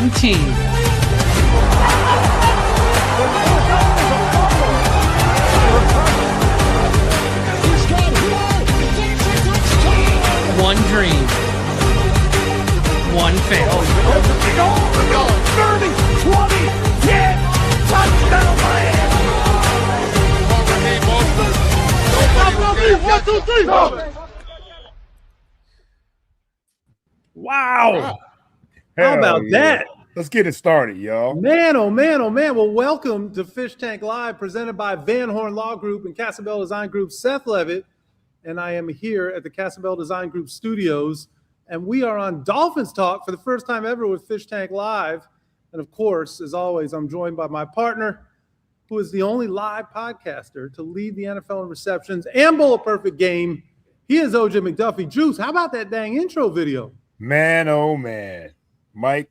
one team. One dream. One family. 30, 20, 10, touchdown Miami! One, two, three, Wow. How about that? Let's get it started, y'all. Man, oh man, oh man. Well, welcome to Fish Tank Live, presented by Van Horn Law Group and Casabell Design Group. Seth Levitt, and I am here at the Casabell Design Group studios, and we are on DolphinsTalk for the first time ever with Fish Tank Live. And of course, as always, I'm joined by my partner, who is the only live podcaster to lead the NFL in receptions and bowl a perfect game. He is OJ McDuffie. Juice, how about that dang intro video? Man, oh man, Mike,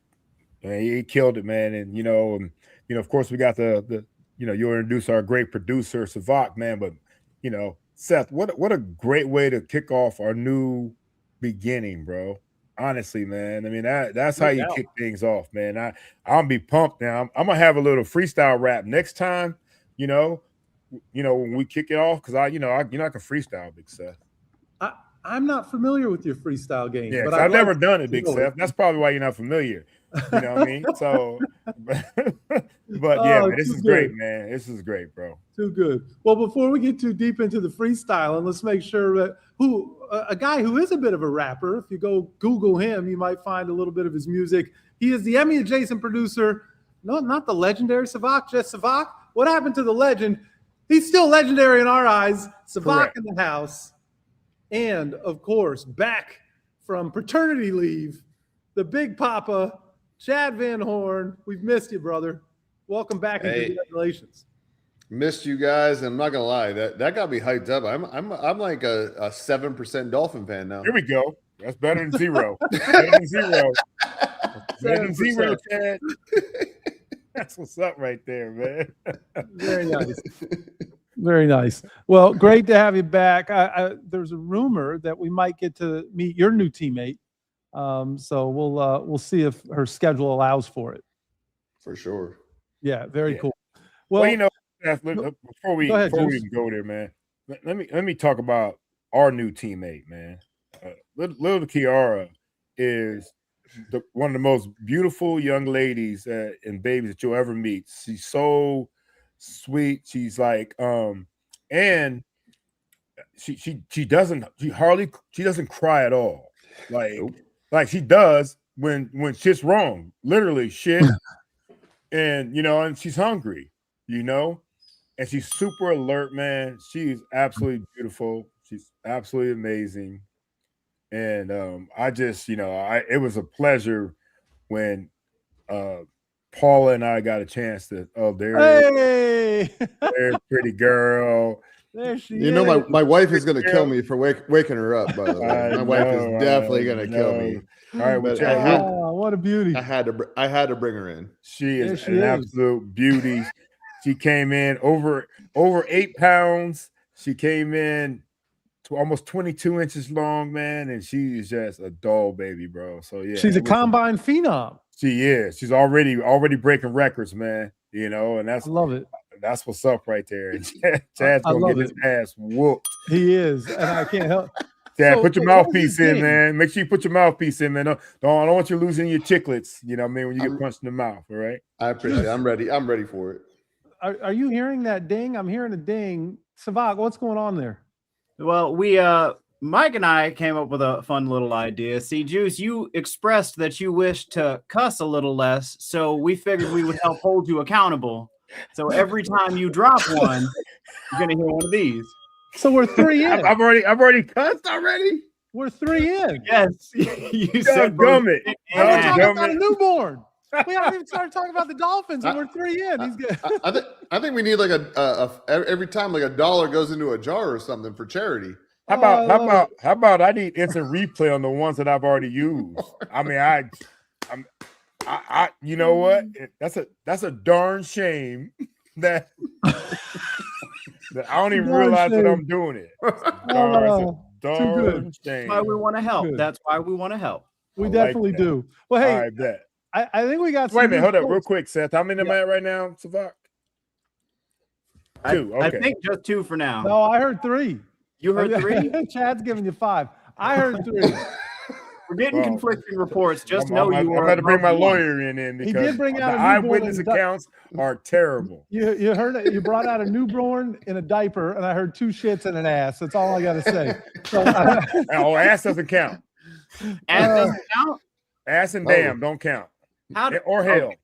man, he killed it, man. And of course, we got the you'll introduce our great producer Sevach, man. But Seth, what a great way to kick off our new beginning, bro. Honestly, man. I mean, that's how you kick things off, man. I'll be pumped now. I'm gonna have a little freestyle rap next time. When we kick it off, because I can freestyle, Big Seth. I'm not familiar with your freestyle game. Yeah, but I've never done it, Big Seth. That's probably why you're not familiar. You know what I mean? So, but yeah, man, this is great, man. This is great, bro. Too good. Well, before we get too deep into the freestyle, and let's make sure that a guy who is a bit of a rapper, if you go Google him, you might find a little bit of his music. He is the Emmy-adjacent producer. No, not the legendary Sevach, just Sevach. What happened to the legend? He's still legendary in our eyes. Sevach in the house. And, of course, back from paternity leave, the Big Papa, Chad Van Horn. We've missed you, brother. Welcome back and congratulations. Missed you guys. I'm not gonna lie, that got me hyped up. I'm like a 7% Dolphin fan now. Here we go. That's better than zero. Better than zero. Better than zero, Chad. That's what's up right there, man. Very nice. Very nice. Well, great to have you back. There's a rumor that we might get to meet your new teammate. So we'll see if her schedule allows for it. For sure. Yeah, very cool. Well, before we even go there, man, let me talk about our new teammate, man. Little Kiara is one of the most beautiful young ladies and babies that you'll ever meet. She's so sweet. She's like, and she doesn't cry at all. Like she does when shit's wrong, literally shit. And and she's hungry, and she's super alert, man. She's absolutely beautiful. She's absolutely amazing. And I just, it was a pleasure when Paula and I got a chance to, there's a pretty girl. There she is. My wife is going to kill me for waking her up, by the way. My wife is definitely going to kill me. All right, well, what a beauty. I had to bring her in. She is an absolute beauty. She came in over 8 pounds. She came in to almost 22 inches long, man, and she is just a doll baby, bro. So yeah, she's a combine phenom. She is. She's already breaking records, man. And I love it. That's what's up right there. And Chad's gonna get his ass whooped. He is, and I can't help. Chad, put your mouthpiece in, man. Make sure you put your mouthpiece in, man. I don't want you losing your chiclets. You know what I mean? When you get punched in the mouth, all right? I appreciate it. I'm ready for it. Are you hearing that ding? I'm hearing a ding. Sevach, what's going on there? Well, Mike and I came up with a fun little idea. See, Juice, you expressed that you wished to cuss a little less, so we figured we would help hold you accountable. So every time you drop one, you're gonna hear one of these. So we're 3 in. I've already cussed already. We're 3 in. Yes, you said gummit. We're talking about a newborn. We haven't even started talking about the Dolphins, and we're 3 in. He's good. I think we need like every time like $1 goes into a jar or something for charity. How about I need instant replay on the ones that I've already used? I mean, I you know what? That's a darn shame that that I don't even realize that I'm doing it. Darn shame. That's why we want to help. That's why we want to help. We definitely do. Well, hey, I think we got. Wait a minute, hold up, scores. real quick, Seth. How many am I at right now, Sevach? 2. Okay. I think just 2 for now. No, I heard 3. You heard 3? Chad's giving you 5. I heard 3. We're getting conflicting reports. Just know you are. I'm going to bring my lawyer in because he did bring out the a eyewitness accounts are terrible. You heard it. You brought out a newborn in a diaper, and I heard 2 shits and an ass. That's all I got to say. So, ass doesn't count. Ass doesn't count? Ass and damn don't count. Or hell. Okay.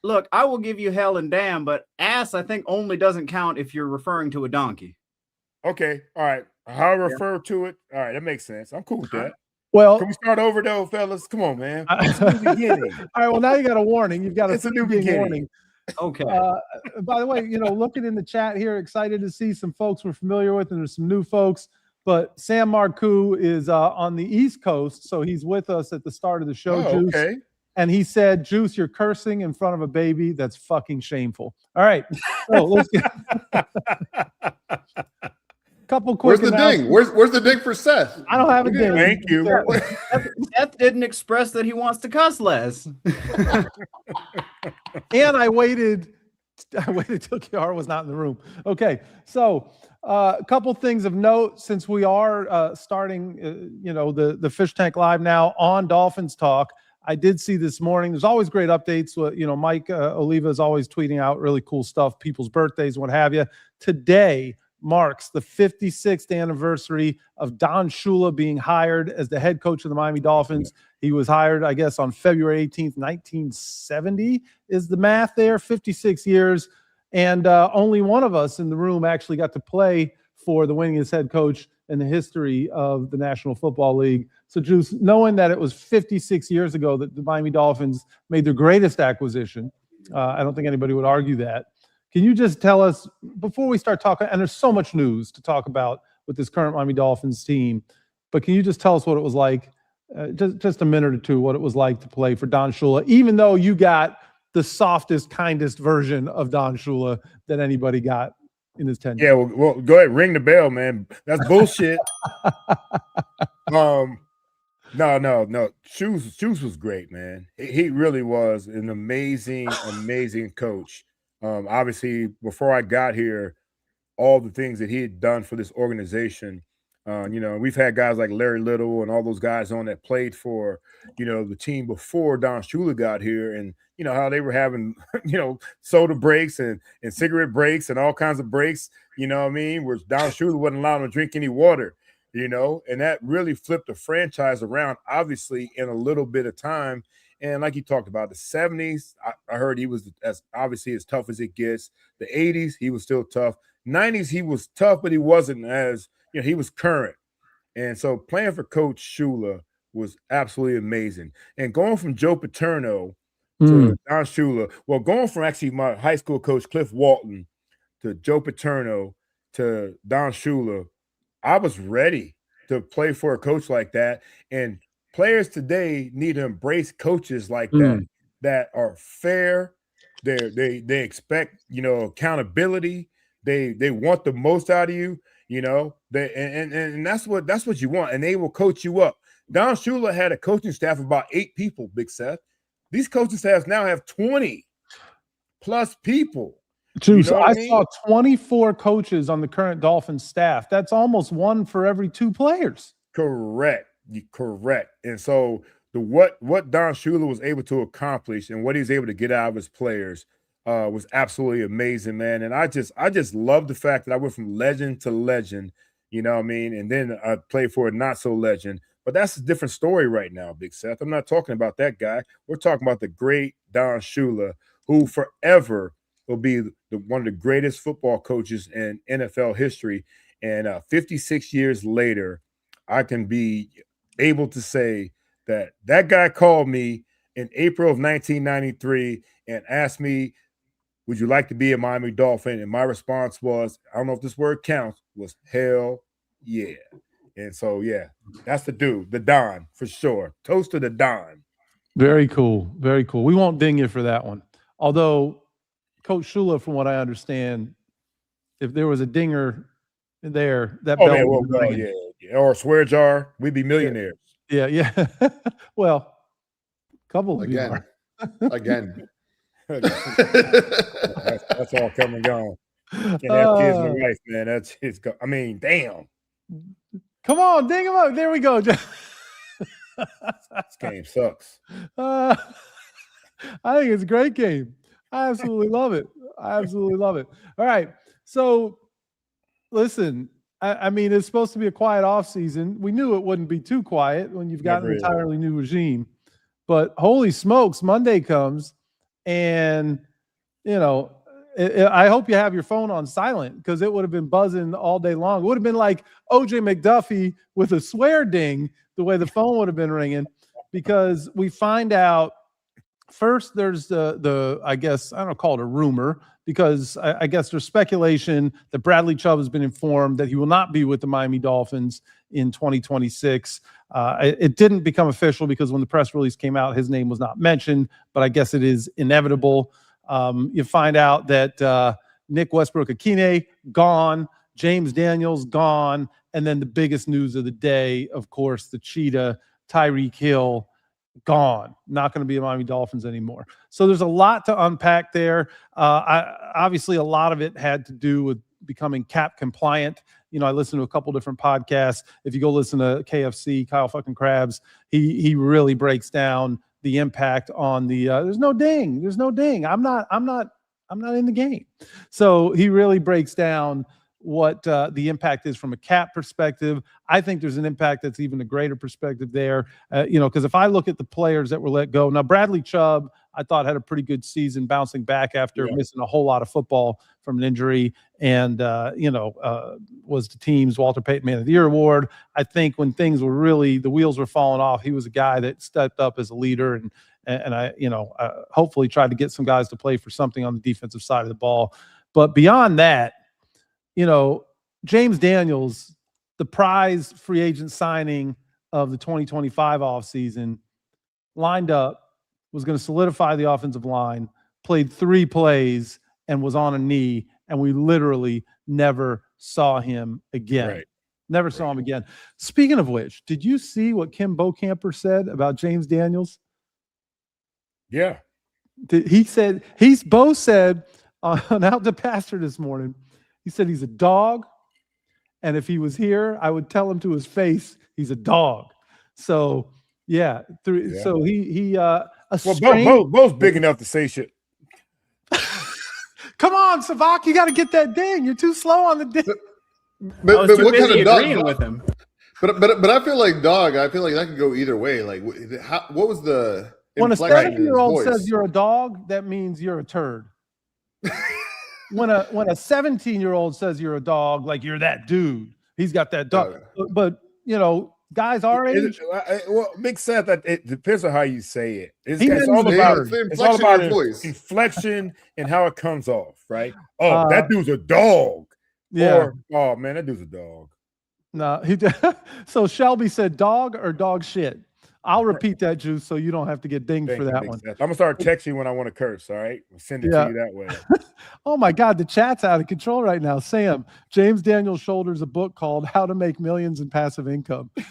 Look, I will give you hell and damn, but ass I think only doesn't count if you're referring to a donkey. Okay. All right. How I refer to it. All right. That makes sense. I'm cool with that. Well, can we start over though, fellas? Come on, man. It's a new beginning. All right. Well, now you got a warning. You've got a new beginning. Warning. Okay. By the way, looking in the chat here, excited to see some folks we're familiar with, and there's some new folks. But Sam Marcoux is on the East Coast, so he's with us at the start of the show. Juice. Okay. And he said, "Juice, you're cursing in front of a baby. That's fucking shameful." All right. So let's get. Couple quick. Where's the ding? Where's the ding for Seth? I don't have a ding. Thank you. Seth didn't express that he wants to cuss less. And I waited till Kiara was not in the room. Okay, so a couple things of note since we are starting, the Fish Tank Live now on Dolphins Talk. I did see this morning. There's always great updates. Mike Oliva is always tweeting out really cool stuff, people's birthdays, what have you. Today marks the 56th anniversary of Don Shula being hired as the head coach of the Miami Dolphins. He was hired, I guess, on February 18th, 1970 is the math there, 56 years. And only one of us in the room actually got to play for the winningest head coach in the history of the National Football League. So, Juice, knowing that it was 56 years ago that the Miami Dolphins made their greatest acquisition, I don't think anybody would argue that. Can you just tell us, before we start talking, and there's so much news to talk about with this current Miami Dolphins team, but can you just tell us what it was like, just a minute or two, what it was like to play for Don Shula, even though you got the softest, kindest version of Don Shula that anybody got in his tenure? Yeah, well, go ahead, ring the bell, man. That's bullshit. No. Shoes was great, man. He really was an amazing coach. Obviously, before I got here, all the things that he had done for this organization, we've had guys like Larry Little and all those guys on that played for, the team before Don Shula got here, and how they were having, soda breaks and cigarette breaks and all kinds of breaks, where Don Shula wasn't allowed to drink any water, and that really flipped the franchise around, obviously, in a little bit of time. And like you talked about, the 70s, I heard he was as tough as it gets. The 80s, he was still tough. 90s, he was tough, but he wasn't as, he was current. And so playing for Coach Shula was absolutely amazing. And going from Joe Paterno to Don Shula, well, going from actually my high school coach, Cliff Walton, to Joe Paterno to Don Shula, I was ready to play for a coach like that. And players today need to embrace coaches like that are fair. They expect, accountability. They want the most out of you, and that's what you want. And they will coach you up. Don Shula had a coaching staff of about 8 people, Big Seth. These coaching staffs now have 20 plus people. Juice, I saw 24 coaches on the current Dolphins staff. That's almost one for every 2 players. Correct. And so what Don Shula was able to accomplish and what he's able to get out of his players was absolutely amazing, man. And I just love the fact that I went from legend to legend, and then I played for a not so legend. But that's a different story right now, Big Seth. I'm not talking about that guy. We're talking about the great Don Shula, who forever will be one of the greatest football coaches in NFL history. And 56 years later, I can be able to say that guy called me in April of 1993 and asked me, would you like to be a Miami Dolphin? And my response was, I don't know if this word counts, was hell yeah. And so, yeah, that's the dude, the Don, for sure. Toast to the Don. Very cool. Very cool. We won't ding you for that one. Although, Coach Shula, from what I understand, if there was a dinger there, that bell would be ringing. Yeah. Or a swear jar, we'd be millionaires. Yeah. Well, a couple of again. you are. again. That's all come and gone. Can't have kids and a wife, man. That's it's. I mean, damn. Come on, ding him up. There we go. This game sucks. I think it's a great game. I absolutely love it. I absolutely love it. All right. So, listen, I mean, it's supposed to be a quiet off season. We knew it wouldn't be too quiet when you've got an entirely new regime. But holy smokes, Monday comes, and, you know, I hope you have your phone on silent, because it would have been buzzing all day long. It would have been like OJ McDuffie with a swear ding, the way the phone would have been ringing, because we find out first there's the I guess, I don't call it a rumor, because I guess there's speculation that Bradley Chubb has been informed that he will not be with the Miami Dolphins in 2026. It didn't become official because when the press release came out, his name was not mentioned, but I guess it is inevitable. You find out that Nick Westbrook-Ikhine gone, James Daniels gone, and then the biggest news of the day, of course, the cheetah, Tyreek Hill, gone. Not going to be a Miami Dolphins anymore. So there's a lot to unpack there. Obviously, a lot of it had to do with becoming cap compliant. You know, I listened to a couple different podcasts. If you go listen to KFC, Kyle fucking Krabs, he really breaks down the impact on the there's no ding. I'm not in the game. So he really breaks down what the impact is from a cap perspective. I think there's an impact that's even a greater perspective there. You know, because if I look at the players that were let go, now Bradley Chubb, I thought had a pretty good season bouncing back after missing a whole lot of football from an injury, and was the team's Walter Payton Man of the Year award. I think when things were really, the wheels were falling off, he was a guy that stepped up as a leader, and I hopefully tried to get some guys to play for something on the defensive side of the ball. But beyond that, you know, James Daniels, the prize free agent signing of the 2025 offseason, lined up, was going to solidify the offensive line, played 3 plays, and was on a knee, and we literally never saw him again. Right. Never saw him again. Speaking of which, did you see what Kim Bocamper said about James Daniels? Yeah. Bo said on Out to Pasture this morning, he said he's a dog, and if he was here, I would tell him to his face he's a dog. So yeah. So he Bo's big enough to say shit. Come on, Sevach, you got to get that ding. You're too slow on the ding. But what kind of dog? With him. But I feel like dog. I feel like that could go either way. Like, what was the when a 7-year-old says you're a dog, that means you're a turd. When a 17-year-old says you're a dog, like you're that dude. He's got that dog. But you know, guys our age. Well, Big Seth, it depends on how you say it. It's all about inflection and how it comes off, right? Oh, that dude's a dog. Yeah. Or, oh man, that dude's a dog. No, so Shelby said dog or dog shit. I'll repeat that, Juice, so you don't have to get dinged for that one. I'm gonna start texting you when I want to curse. All right, I'll send it to you that way. Oh my God, the chat's out of control right now. Sam, James Daniels shoulders a book called "How to Make Millions in Passive Income." 3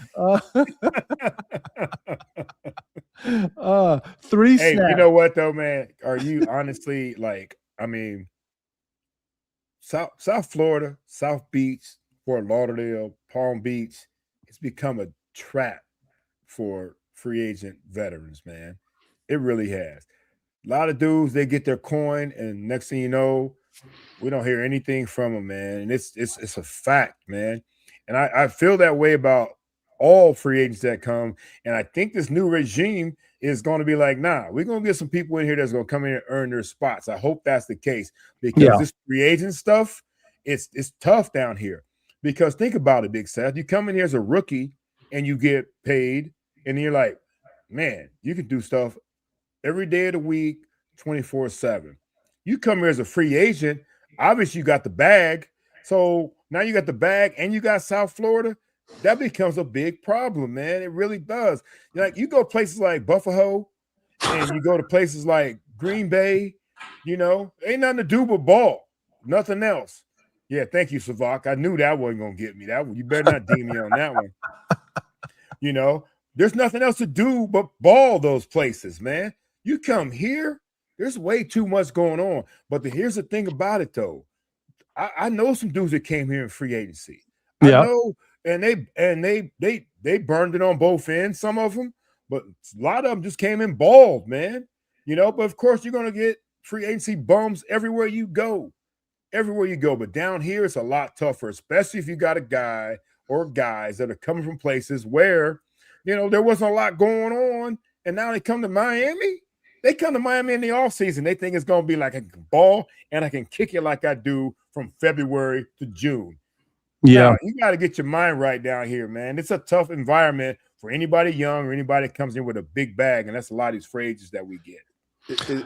Hey, snaps. you know what though, man? Are you honestly like? I mean, South Florida, South Beach, Fort Lauderdale, Palm Beach, it's become a trap for free agent veterans, man. It really has. A lot of dudes, they get their coin, and next thing you know, we don't hear anything from them, man. And it's a fact, man. And I feel that way about all free agents that come. And I think this new regime is going to be like, nah, we're going to get some people in here that's going to come in and earn their spots. I hope that's the case, because this free agent stuff, it's tough down here. Because think about it, Big Seth. You come in here as a rookie and you get paid, and you're like, man, you can do stuff every day of the week, 24/7. You come here as a free agent, obviously you got the bag. So now you got the bag and you got South Florida. That becomes a big problem, man. It really does. Like, you go places like Buffalo and you go to places like Green Bay, you know, ain't nothing to do but ball, nothing else. Yeah, thank you, Sevach. I knew that wasn't going to get me. That one, you better not ding me on that one. You know, there's nothing else to do but ball those places, man. You come here, there's way too much going on. But here's the thing about it, though. I know some dudes that came here in free agency. I know, and they burned it on both ends, some of them, but a lot of them just came in bald, man. But of course you're gonna get free agency bums everywhere you go. But down here it's a lot tougher, especially if you got a guy or guys that are coming from places where there wasn't a lot going on, and now they come to Miami. They come to Miami in the offseason. They think it's going to be like I can ball and I can kick it like I do from February to June. Yeah. Now, you got to get your mind right down here, man. It's a tough environment for anybody young or anybody that comes in with a big bag, and that's a lot of these free agents that we get.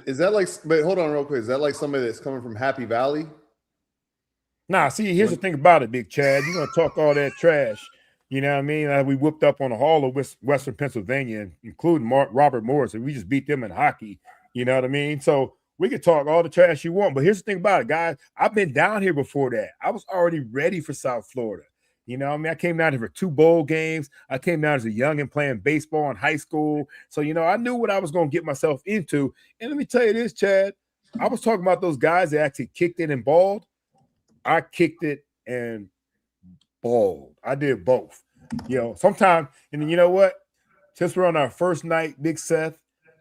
Is that like – but hold on real quick. Is that like somebody that's coming from Happy Valley? Nah, see, here's the thing about it, Big Chad. You're going to talk all that trash. You know what I mean? We whooped up on the Hall of Western Pennsylvania, including Robert Morris, and we just beat them in hockey. You know what I mean? So we can talk all the trash you want, but here's the thing about it, guys. I've been down here before that. I was already ready for South Florida. You know what I mean? I came down here for 2 bowl games. I came down as a youngin' playing baseball in high school. So, I knew what I was going to get myself into. And let me tell you this, Chad. I was talking about those guys that actually kicked it and balled. I kicked it and balled. I did both. Sometimes, and you know what? Since we're on our first night, Big Seth,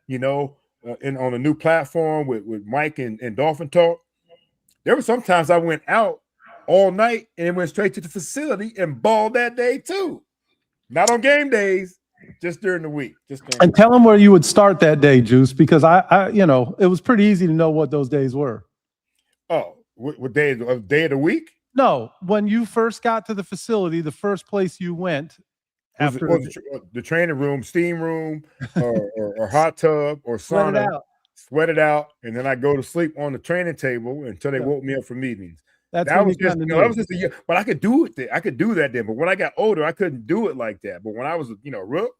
and on a new platform with Mike and Dolphin Talk, there were sometimes I went out all night and went straight to the facility and balled that day too. Not on game days, just during the week. And tell them where you would start that day, Juice, because I it was pretty easy to know what those days were. Oh, what day of the week? No, when you first got to the facility, the first place you went after the training room, steam room, or hot tub, or sauna, sweat it out, and then I go to sleep on the training table until they woke me up for meetings. That was just a year, but I could do it. I could do that then. But when I got older, I couldn't do it like that. But when I was, rook,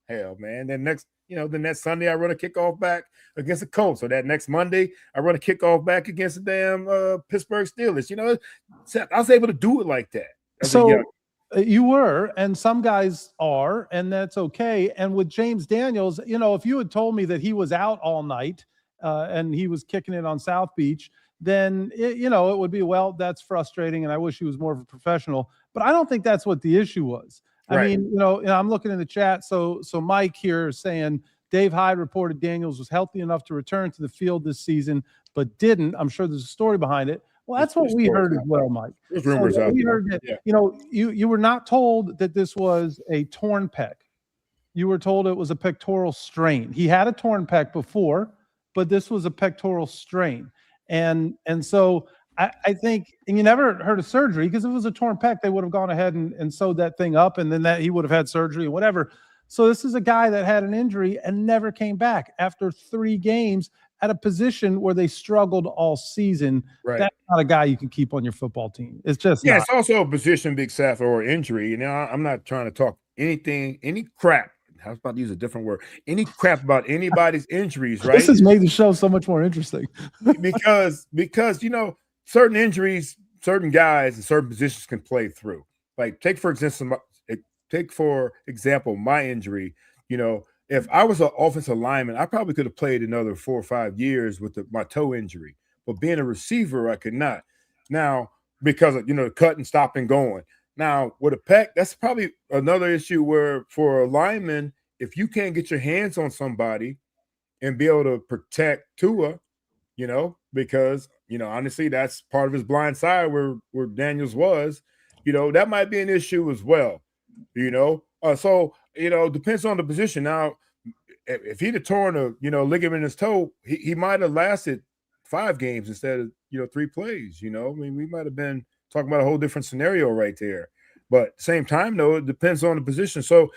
hell, man. Then the next Sunday I run a kickoff back against the Colts. So that next Monday I run a kickoff back against the damn Pittsburgh Steelers. I was able to do it like that. So you were, and some guys are, and that's okay. And with James Daniels, if you had told me that he was out all night and he was kicking it on South Beach, then it would be, well, that's frustrating, and I wish he was more of a professional. But I don't think that's what the issue was. Right. I mean, I'm looking in the chat. So Mike here is saying Dave Hyde reported Daniels was healthy enough to return to the field this season, but didn't. I'm sure there's a story behind it. Well, that's what we heard as well, Mike. There's rumors out there. We heard that, you were not told that this was a torn pec. You were told it was a pectoral strain. He had a torn pec before, but this was a pectoral strain. And so I think, and you never heard of surgery, because if it was a torn pec, they would have gone ahead and sewed that thing up, and then that he would have had surgery or whatever. So this is a guy that had an injury and never came back after 3 games at a position where they struggled all season. Right. That's not a guy you can keep on your football team. It's just not. It's also a position, Big Seth, or injury. I'm not trying to talk any crap. I was about to use a different word. Any crap about anybody's injuries, right? This has made the show so much more interesting. because certain injuries, certain guys in certain positions can play through. Like take for example my injury. If I was an offensive lineman, I probably could have played another 4 or 5 years with my toe injury. But being a receiver, I could not. Now, because of the cut and stop and going. Now, with a pec, that's probably another issue where for a lineman, if you can't get your hands on somebody and be able to protect Tua, because honestly, that's part of his blind side where Daniels was, that might be an issue as well. So depends on the position. Now, if he'd have torn a ligament in his toe, he might have lasted 5 games instead of 3 plays. I mean, we might have been talking about a whole different scenario right there. But at the same time, though, it depends on the position. So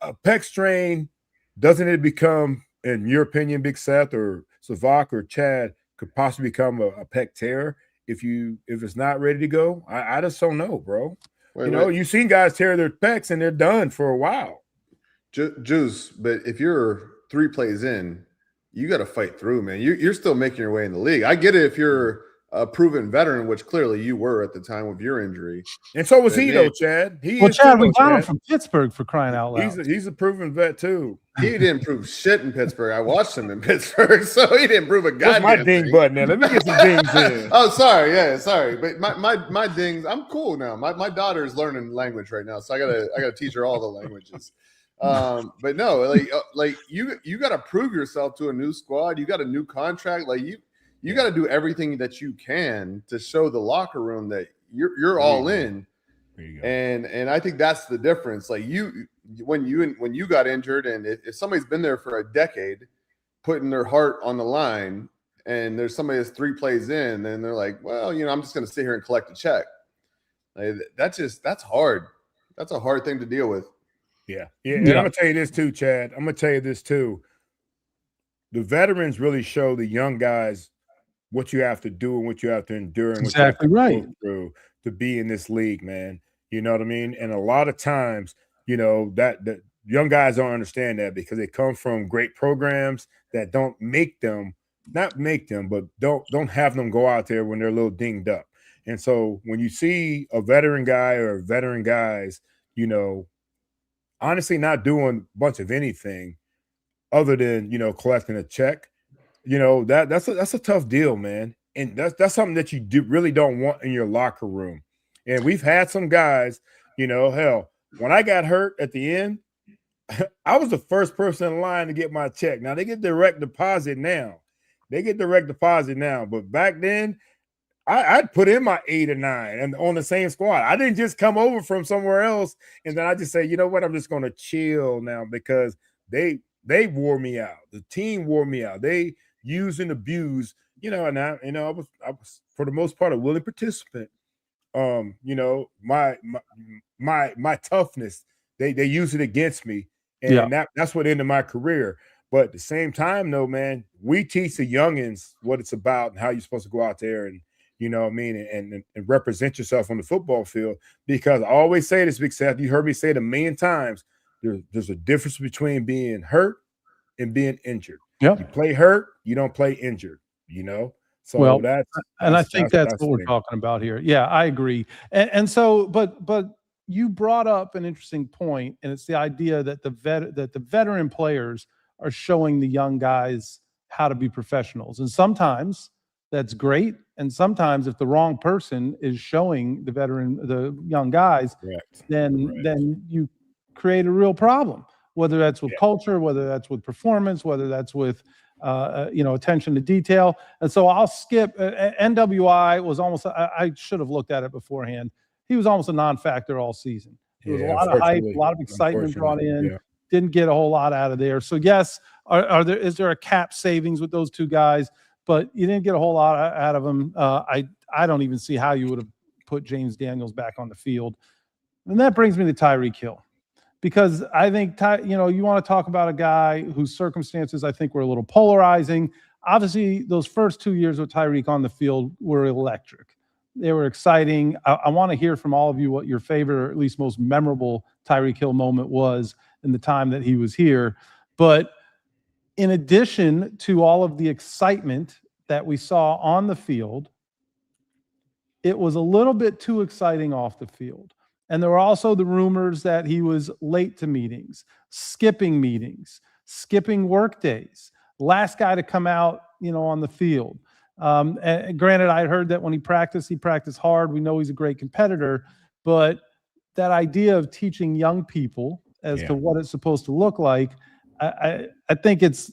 a pec strain, doesn't it become, in your opinion, Big Seth or Sevach or Chad, could possibly become a pec tear if it's not ready to go? I just don't know, bro. You've seen guys tear their pecs and they're done for a while. Juice, but if you're 3 plays in, you got to fight through, man. You're still making your way in the league. I get it if you're a proven veteran, which clearly you were at the time of your injury. And so was he, though, Chad. Chad, we got him from Pittsburgh, for crying out loud. He's a proven vet, too. He didn't prove shit in Pittsburgh. I watched him in Pittsburgh, so he didn't prove a goddamn my ding thing. button now. Let me get some dings in. Oh, sorry. Yeah, sorry. But my dings, I'm cool now. My daughter is learning language right now, so I gotta teach her all the languages. But no, like you gotta prove yourself to a new squad. You got a new contract. Like you got to do everything that you can to show the locker room that you're all in. And I think that's the difference. Like when you got injured, and if somebody's been there for a decade, putting their heart on the line, and there's somebody that's 3 plays in, and they're like, well, I'm just going to sit here and collect a check. Like, that's hard. That's a hard thing to deal with. Yeah. And I'm going to tell you this too, Chad. I'm going to tell you this too. The veterans really show the young guys what you have to do and what you have to endure and what you have to go through to be in this league, man. You know what I mean? And a lot of times, that young guys don't understand that because they come from great programs that don't have them go out there when they're a little dinged up. And so when you see a veteran guy or veteran guys, honestly not doing a bunch of anything other than, collecting a check, that's a tough deal, man. And that's something that you really don't want in your locker room. And we've had some guys, hell, when I got hurt at the end, I was the first person in line to get my check. Now they get direct deposit now. But back then, I'd put in my 8 or 9 and on the same squad. I didn't just come over from somewhere else and then I just say, you know what, I'm just going to chill now because they wore me out. The team wore me out. They used and abused, and I was for the most part a willing participant. My toughness, they use it against me, and that's what ended my career. But at the same time, though, man, we teach the youngins what it's about and how you're supposed to go out there and and represent yourself on the football field. Because I always say this, Big Seth, you heard me say it a million times. There's a difference between being hurt and being injured. Yep. You play hurt, you don't play injured, So I think that's what we're talking about here. Yeah, I agree. And so, but you brought up an interesting point, and it's the idea that the veteran players are showing the young guys how to be professionals. And sometimes that's great. And sometimes if the wrong person is showing the young guys, then you create a real problem, whether that's with culture, whether that's with performance, whether that's with attention to detail. And so I'll skip. NWI was almost, I should have looked at it beforehand. He was almost a non-factor all season. There was a lot of hype, a lot of excitement brought in. Didn't get a whole lot out of there. So yes, is there a cap savings with those 2 guys? But you didn't get a whole lot out of them. I don't even see how you would have put James Daniels back on the field. And that brings me to Tyreek Hill. Because I think, you want to talk about a guy whose circumstances I think were a little polarizing. Obviously, those first 2 years with Tyreek on the field were electric. They were exciting. I want to hear from all of you what your favorite, or at least most memorable Tyreek Hill moment was in the time that he was here. But in addition to all of the excitement that we saw on the field, it was a little bit too exciting off the field. And there were also the rumors that he was late to meetings, skipping work days, last guy to come out, on the field. And granted, I heard that when he practiced hard. We know he's a great competitor, but that idea of teaching young people as to what it's supposed to look like, I think it's,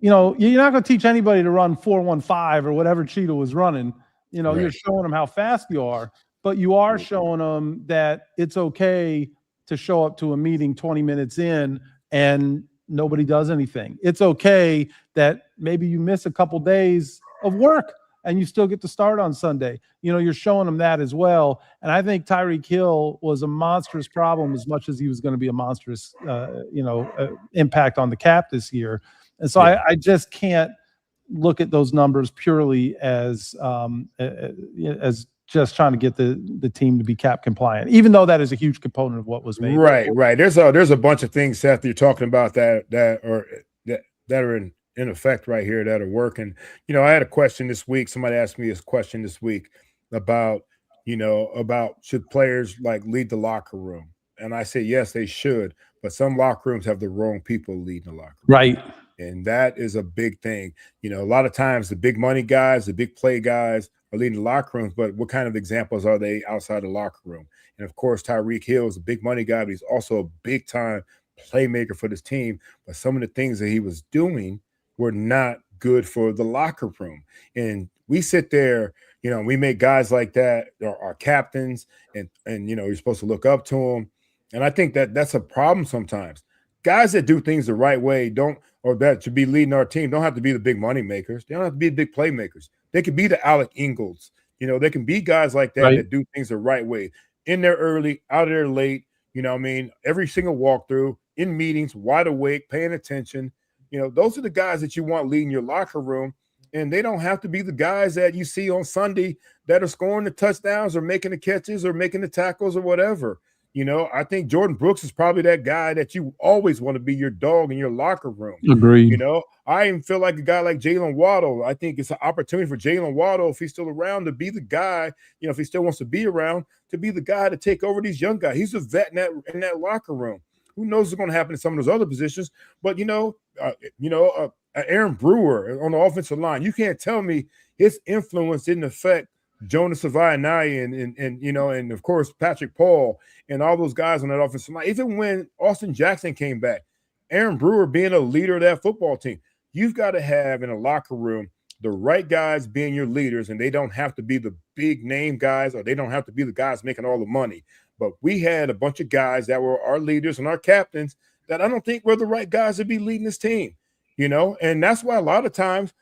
you're not going to teach anybody to run 4.15 or whatever Cheetah was running. You're showing them how fast you are. But you are showing them that it's okay to show up to a meeting 20 minutes in and nobody does anything. It's okay that maybe you miss a couple days of work and you still get to start on Sunday. You're showing them that as well. And I think Tyreek Hill was a monstrous problem as much as he was going to be a monstrous, impact on the cap this year. And so I just can't look at those numbers purely as just trying to get the team to be cap compliant, even though that is a huge component of what was made. Right. There's a bunch of things, Seth, you're talking about that are in effect right here that are working. You know, I had a question this week. Somebody asked me this question this week about, about should players like lead the locker room? And I said, yes, they should, but some locker rooms have the wrong people leading the locker room. Right. And that is a big thing. You know, a lot of times the big money guys, the big play guys are leading the locker rooms, but what kind of examples are they outside the locker room? And of course, Tyreek Hill is a big money guy, but he's also a big time playmaker for this team. But some of the things that he was doing were not good for the locker room. And we sit there, we make guys like that our captains, and you're supposed to look up to them. And I think that's a problem sometimes. Guys that do things the right way or that should be leading our team don't have to be the big money makers. They don't have to be the big playmakers. They could be the Alec Ingalls. They can be guys like that right. that do things the right way. In there early, out of there late, every single walkthrough, in meetings, wide awake, paying attention. Those are the guys that you want leading your locker room. And they don't have to be the guys that you see on Sunday that are scoring the touchdowns or making the catches or making the tackles or whatever. I think Jordan Brooks is probably that guy that you always want to be your dog in your locker room. Agreed. I even feel like a guy like Jalen Waddle. I think it's an opportunity for Jalen Waddle, if he's still around, to be the guy, if he still wants to be around, to be the guy to take over these young guys. He's a vet in that locker room. Who knows what's going to happen in some of those other positions? But, Aaron Brewer on the offensive line, you can't tell me his influence didn't affect Jonas Savaianai and of course Patrick Paul and all those guys on that offensive line. Even when Austin Jackson came back, Aaron Brewer being a leader of that football team, you've got to have in a locker room the right guys being your leaders, and they don't have to be the big name guys, or they don't have to be the guys making all the money. But we had a bunch of guys that were our leaders and our captains that I don't think were the right guys to be leading this team, and that's why a lot of times,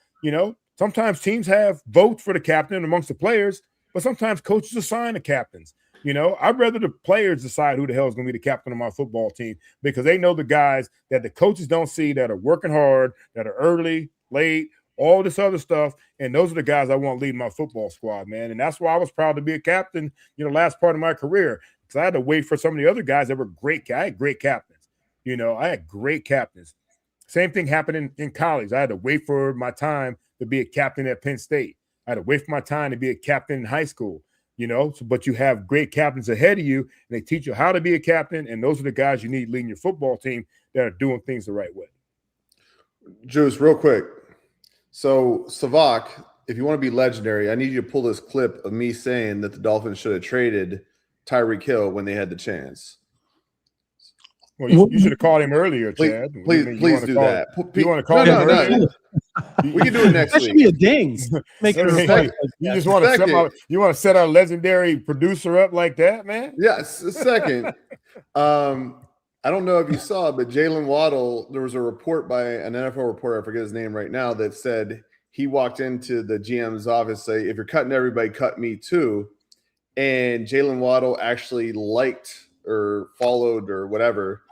sometimes teams have votes for the captain amongst the players, but sometimes coaches assign the captains. I'd rather the players decide who the hell is going to be the captain of my football team, because they know the guys that the coaches don't see, that are working hard, that are early, late, all this other stuff. And those are the guys I want leading my football squad, man. And that's why I was proud to be a captain, last part of my career, because I had to wait for some of the other guys that were great. I had great captains. I had great captains. Same thing happened in college. I had to wait for my time to be a captain at Penn State. I had to wait for my time to be a captain in high school, but you have great captains ahead of you, and they teach you how to be a captain, and those are the guys you need leading your football team that are doing things the right way. Juice, real quick. So, Sevach, if you want to be legendary, I need you to pull this clip of me saying that the Dolphins should have traded Tyreek Hill when they had the chance. Well, you should have called him earlier, Chad. Please do that. You want to call him earlier? No. We can do it next week. That should be a dings. You just want to set our legendary producer up like that, man? Yes. Second, I don't know if you saw, but Jalen Waddle, there was a report by an NFL reporter, I forget his name right now, that said he walked into the GM's office, say, if you're cutting everybody, cut me too. And Jalen Waddle actually liked or followed or whatever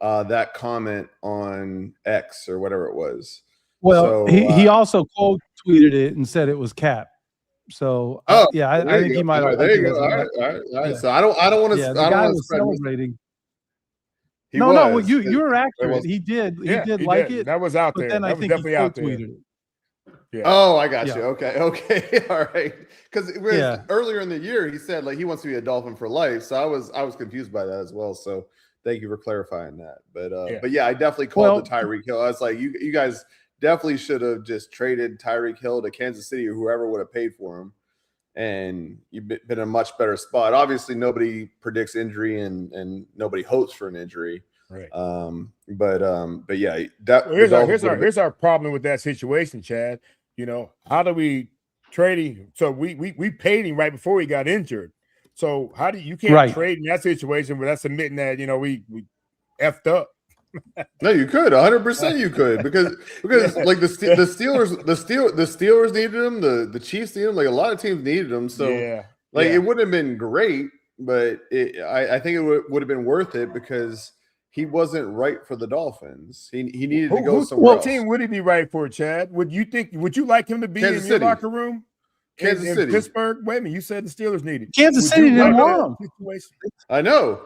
that comment on X or whatever it was. Well, so, he also quote tweeted it and said it was cap. So I think he might have. There you go. All right. Yeah. So I don't want to. Yeah, the guy was celebrating. No, you were accurate. He did like it. That was out there. Then I think definitely out there. It. Yeah. Oh, I got you. Okay. All right. Because earlier in the year he said like he wants to be a Dolphin for life. So I was confused by that as well. So thank you for clarifying that. But I definitely called the Tyreek Hill. I was like, you guys definitely should have just traded Tyreek Hill to Kansas City or whoever would have paid for him, and you've been in a much better spot. Obviously, nobody predicts injury and nobody hopes for an injury. Right. But yeah, here's our problem with that situation, Chad. How do we trade him? So we paid him right before he got injured. So how do you can't trade in that situation without admitting that we effed up? No, you could 100%. You could because like the Steelers needed him, the Chiefs needed him, like a lot of teams needed him. So it wouldn't have been great, but I think it would have been worth it because he wasn't right for the Dolphins. He needed to go somewhere else. What team would he be right for, Chad? Would you like him to be in your locker room? Kansas City. Pittsburgh. Wait a minute, you said the Steelers needed Kansas City didn't want him. I know.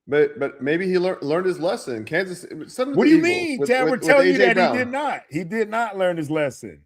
But maybe he learned his lesson. Kansas. What do you mean, Chad? We're telling you that Brown. He did not. He did not learn his lesson.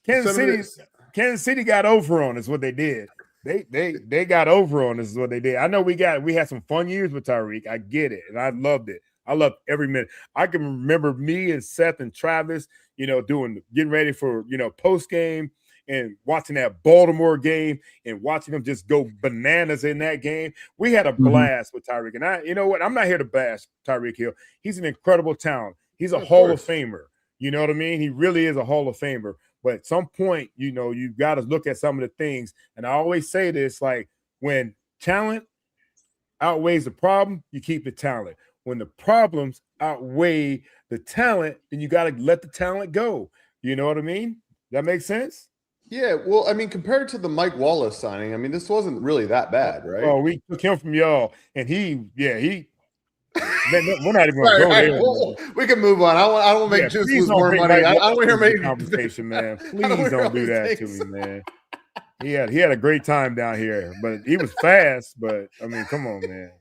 Kansas City got over on us. What they did. They got over on us. Is what they did. I know we had some fun years with Tyreek. I get it, and I loved it. I loved every minute. I can remember me and Seth and Travis, getting ready for post game and watching that Baltimore game and watching them just go bananas in that game. We had a blast with Tyreek. And you know what? I'm not here to bash Tyreek Hill. He's an incredible talent. He's a Hall of Famer. You know what I mean? He really is a Hall of Famer. But at some point, you've got to look at some of the things. And I always say this, like, when talent outweighs the problem, you keep the talent. When the problems outweigh the talent, then you got to let the talent go. You know what I mean? That makes sense? Yeah, well, I mean, compared to the Mike Wallace signing, I mean, this wasn't really that bad, right? Oh, we took him from y'all, and he we're not even going to go there. Well, we can move on. I don't want to make Juice lose more money. I don't want to hear maybe conversation, man. Please don't do that to me, man. He had a great time down here, but he was fast. But I mean, come on, man.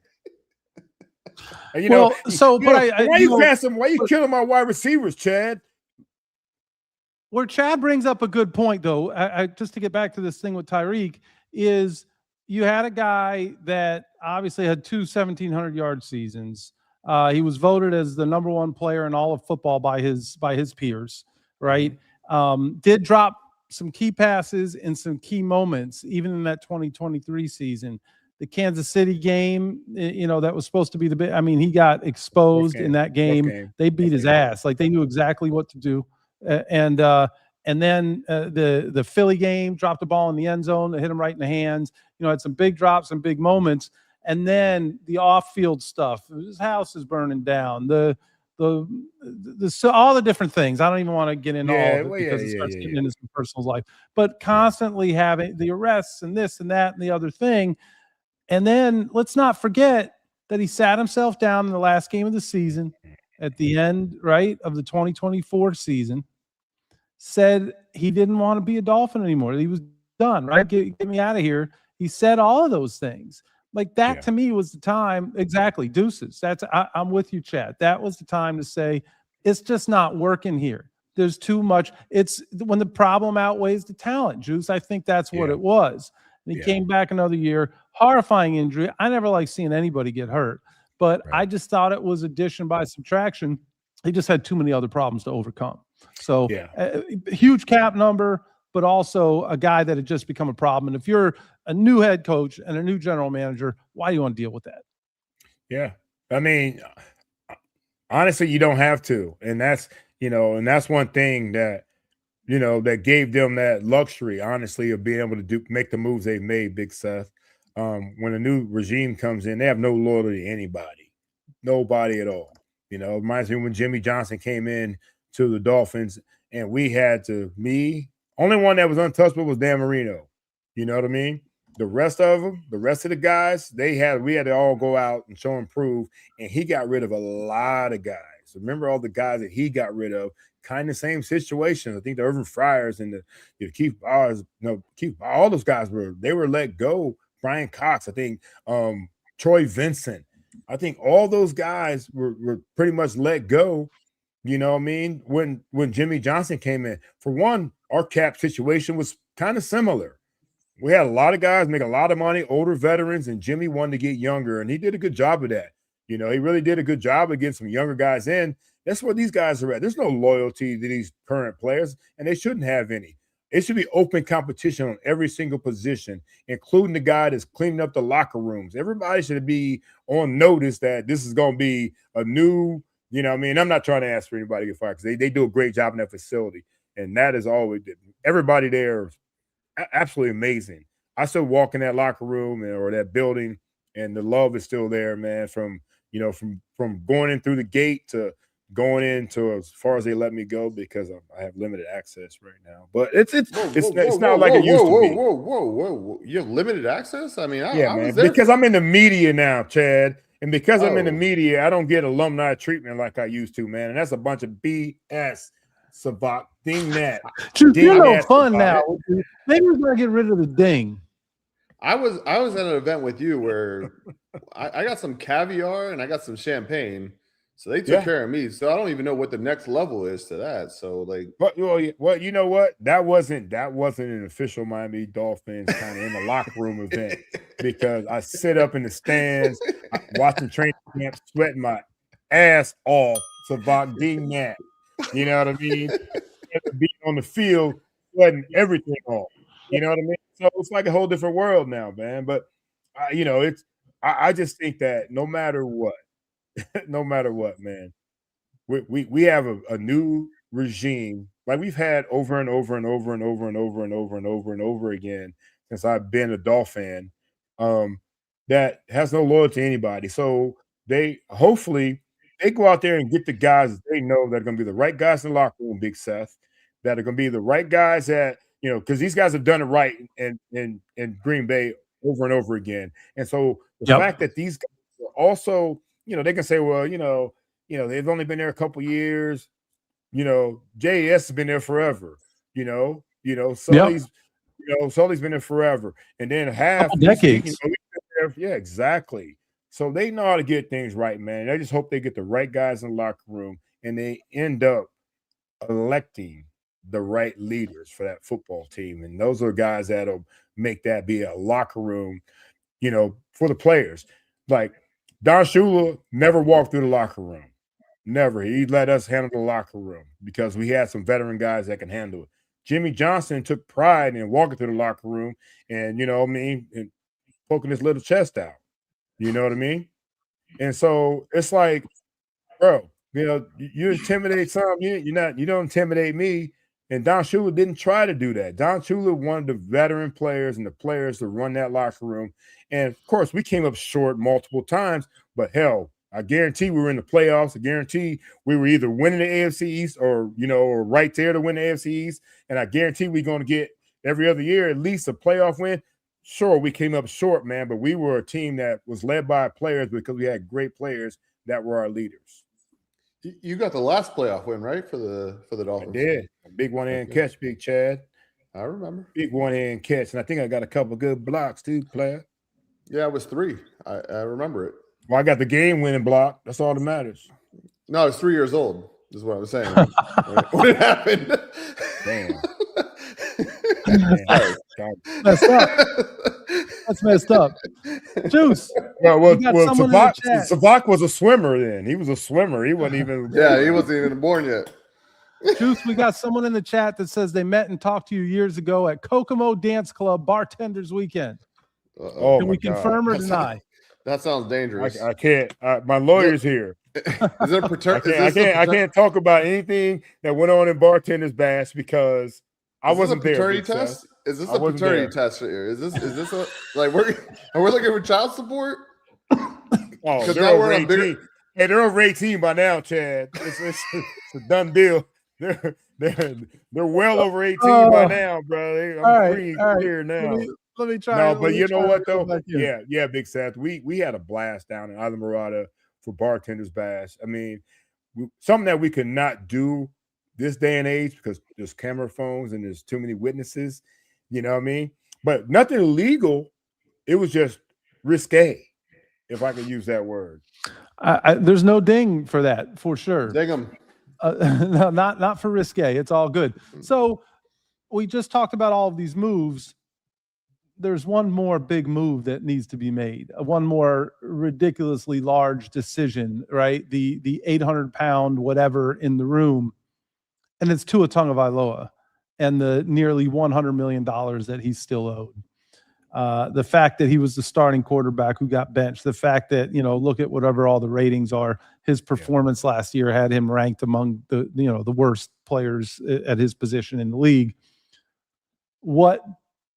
And, why you killing my wide receivers, Chad? Where Chad brings up a good point, though, I just to get back to this thing with Tyreek, is you had a guy that obviously had two 1,700-yard seasons. He was voted as the number one player in all of football by his peers, right? Did drop some key passes in some key moments, even in that 2023 season. The Kansas City game, that was supposed to be he got exposed in that game. They beat his ass. Like, they knew exactly what to do. And then the Philly game, dropped the ball in the end zone, hit him right in the hands. Had some big drops and big moments. And then the off-field stuff. His house is burning down. All the different things. I don't even want to get into all of it because it starts getting into some personal life. But constantly having the arrests and this and that and the other thing. And then let's not forget that he sat himself down in the last game of the season at the end, right, of the 2024 season, said he didn't want to be a Dolphin anymore. He was done, right? Get me out of here. He said all of those things. Like that to me was the time. Exactly. Deuces. I'm with you, Chad. That was the time to say, it's just not working here. There's too much. It's when the problem outweighs the talent, Juice. I think that's what it was. And he came back another year. Horrifying injury. I never like seeing anybody get hurt, but I just thought it was addition by subtraction. He just had too many other problems to overcome. So a huge cap number, but also a guy that had just become a problem. And if you're a new head coach and a new general manager, why do you want to deal with that? Yeah. I mean, honestly, you don't have to. And that's, and that's one thing that, that gave them that luxury, honestly, of being able to make the moves they've made, Big Seth. When a new regime comes in, they have no loyalty to anybody, nobody at all. It reminds me when Jimmy Johnson came in to the Dolphins, and we had only one that was untouchable was Dan Marino. You know what I mean? The rest of them, the rest of the guys, we had to all go out and show and prove, and he got rid of a lot of guys. Remember all the guys that he got rid of, kind of same situation. I think the Irvin Fryers and the Keith Bowers, all those guys were let go. Brian Cox, I think, Troy Vincent. I think all those guys were pretty much let go, you know what I mean, when Jimmy Johnson came in. For one, our cap situation was kind of similar. We had a lot of guys make a lot of money, older veterans, and Jimmy wanted to get younger, and he did a good job of that. He really did a good job of getting some younger guys in. That's where these guys are at. There's no loyalty to these current players, and they shouldn't have any. It should be open competition on every single position, including the guy that's cleaning up the locker rooms. Everybody should be on notice that this is going to be a new, I'm not trying to ask for anybody to get fired because they do a great job in that facility. And that is all we did. Everybody there is absolutely amazing. I still walk in that locker room or that building, and the love is still there, man, from going in through the gate to going into as far as they let me go, because I have limited access right now. But it's not like it used to be. Whoa! You have limited access? I mean, man, because I'm in the media now, Chad, and because I'm in the media, I don't get alumni treatment like I used to, man. And that's a bunch of BS. Sevach, ding that. You're no fun now. Maybe we're gonna get rid of the ding. I was at an event with you where I got some caviar and I got some champagne. So they took care of me. So I don't even know what the next level is to that. So like, but well, you know what? That wasn't an official Miami Dolphins kind of in the locker room event, because I sit up in the stands watching training camp, sweating my ass off. Sevach ding that. You know what I mean? Being on the field, sweating everything off. You know what I mean? So it's like a whole different world now, man. But you know, I just think that no matter what, man, we have a new regime like we've had over and over and over and over and over and over and over and over again since I've been a Dolphin, that has no loyalty to anybody. So they hopefully they go out there and get the guys that they know that are going to be the right guys in the locker room, Big Seth, that are going to be the right guys that, you know, because these guys have done it right in Green Bay over and over again. And so the fact that these guys are also, you know, they can say, well, you know, they've only been there a couple years. You know, JS has been there forever. Sully's been there forever. And then half decades. Yeah, exactly. So they know how to get things right, man. I just hope they get the right guys in the locker room and they end up electing the right leaders for that football team. And those are guys that'll make that be a locker room, you know, for the players. Like Don Shula never walked through the locker room. Never. He let us handle the locker room because we had some veteran guys that can handle it. Jimmy Johnson took pride in walking through the locker room and, you know what I mean, and poking his little chest out. You know what I mean? And so it's like, bro, you know, you intimidate some, you don't intimidate me. And Don Shula didn't try to do that. Don Shula wanted the veteran players and the players to run that locker room. And of course, we came up short multiple times, but hell, I guarantee we were in the playoffs. I guarantee we were either winning the AFC East or, you know, or right there to win the AFC East. And I guarantee we're going to get every other year at least a playoff win. Sure, we came up short, man, but we were a team that was led by players because we had great players that were our leaders. You got the last playoff win, right, for the Dolphins? I did. A big one-hand catch, Big Chad. I remember. Big one-hand catch, and I think I got a couple good blocks too, player. Yeah, it was 3. I remember it. Well, I got the game-winning block. That's all that matters. No, I was 3 years old, is what I was saying. When it happened. Damn. Messed up. That's messed up. Juice. Well, Sevach was a swimmer then. He was a swimmer. He wasn't even. Yeah, he wasn't even born yet. Juice, we got someone in the chat that says they met and talked to you years ago at Kokomo Dance Club Bartenders Weekend. Can we confirm or deny? That sounds dangerous. I can't. My lawyer's here. Is there I can't talk about anything that went on in Bartender's Bash because I wasn't there. Paternity test? Is this a paternity test here? Is this a like are we looking for child support? Oh, they're over 18. Hey, they're over 18 by now, Chad. It's a done deal. They're well over 18 by now, bro. I'm pretty clear now. Let me try. No, but you know what though? Yeah, Big Seth. We had a blast down in Islamorada for Bartender's Bash. I mean, something that we could not do this day and age because there's camera phones and there's too many witnesses. You know what I mean? But nothing illegal. It was just risque, if I could use that word. There's no ding for that, for sure. Ding 'em. No, not for risque. It's all good. So we just talked about all of these moves. There's one more big move that needs to be made. One more ridiculously large decision, right? The 800-pound whatever in the room, and it's Tua Tagovailoa and the nearly $100 million that he's still owed. The fact that he was the starting quarterback who got benched, the fact that, you know, look at whatever all the ratings are, his performance last year had him ranked among the worst players at his position in the league. What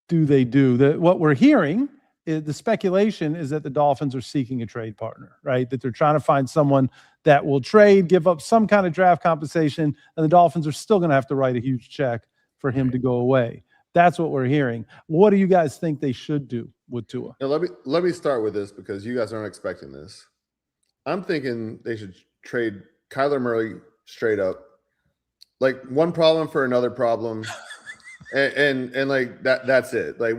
do they do? What we're hearing is the speculation is that the Dolphins are seeking a trade partner, right? That they're trying to find someone that will trade, give up some kind of draft compensation, and the Dolphins are still going to have to write a huge check for him to go away. That's what we're hearing. What do you guys think they should do with Tua? Now, let me start with this because you guys aren't expecting this. I'm thinking they should trade Kyler Murray straight up, like one problem for another problem, and like that. That's it. Like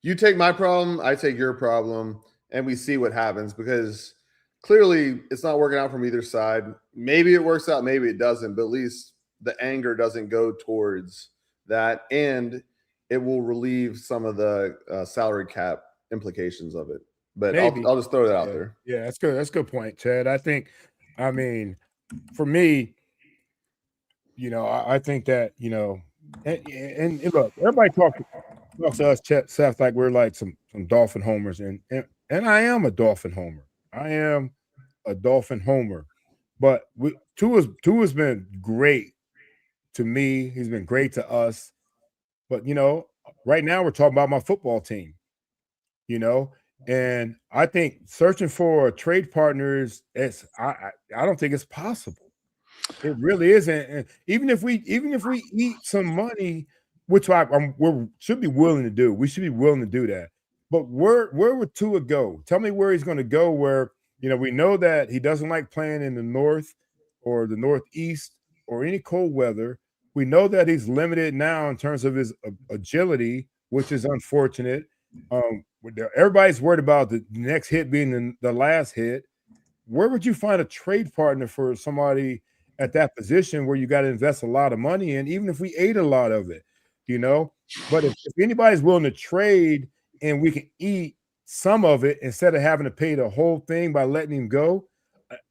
You take my problem, I take your problem, and we see what happens, because clearly it's not working out from either side. Maybe it works out, maybe it doesn't, but at least the anger doesn't go towards that, and it will relieve some of the salary cap implications of it. But I'll just throw that out there. Yeah, that's good. That's a good point, Chad. I mean, for me, I think that, and look, everybody talks to us, Seth, like we're like some Dolphin homers, and I am a Dolphin homer. I am a Dolphin homer, but Tua's been great to me. He's been great to us, but right now we're talking about my football team, and I think searching for a trade partner I don't think it's possible. It really isn't. And even if we eat some money, which we should be willing to do, we should be willing to do that. But where would Tua go? Tell me where he's going to go. Where we know that he doesn't like playing in the north or the northeast or any cold weather. We know that he's limited now in terms of his agility, which is unfortunate. Everybody's worried about the next hit being the last hit. Where would you find a trade partner for somebody at that position where you got to invest a lot of money in, even if we ate a lot of it, But if anybody's willing to trade and we can eat some of it instead of having to pay the whole thing by letting him go,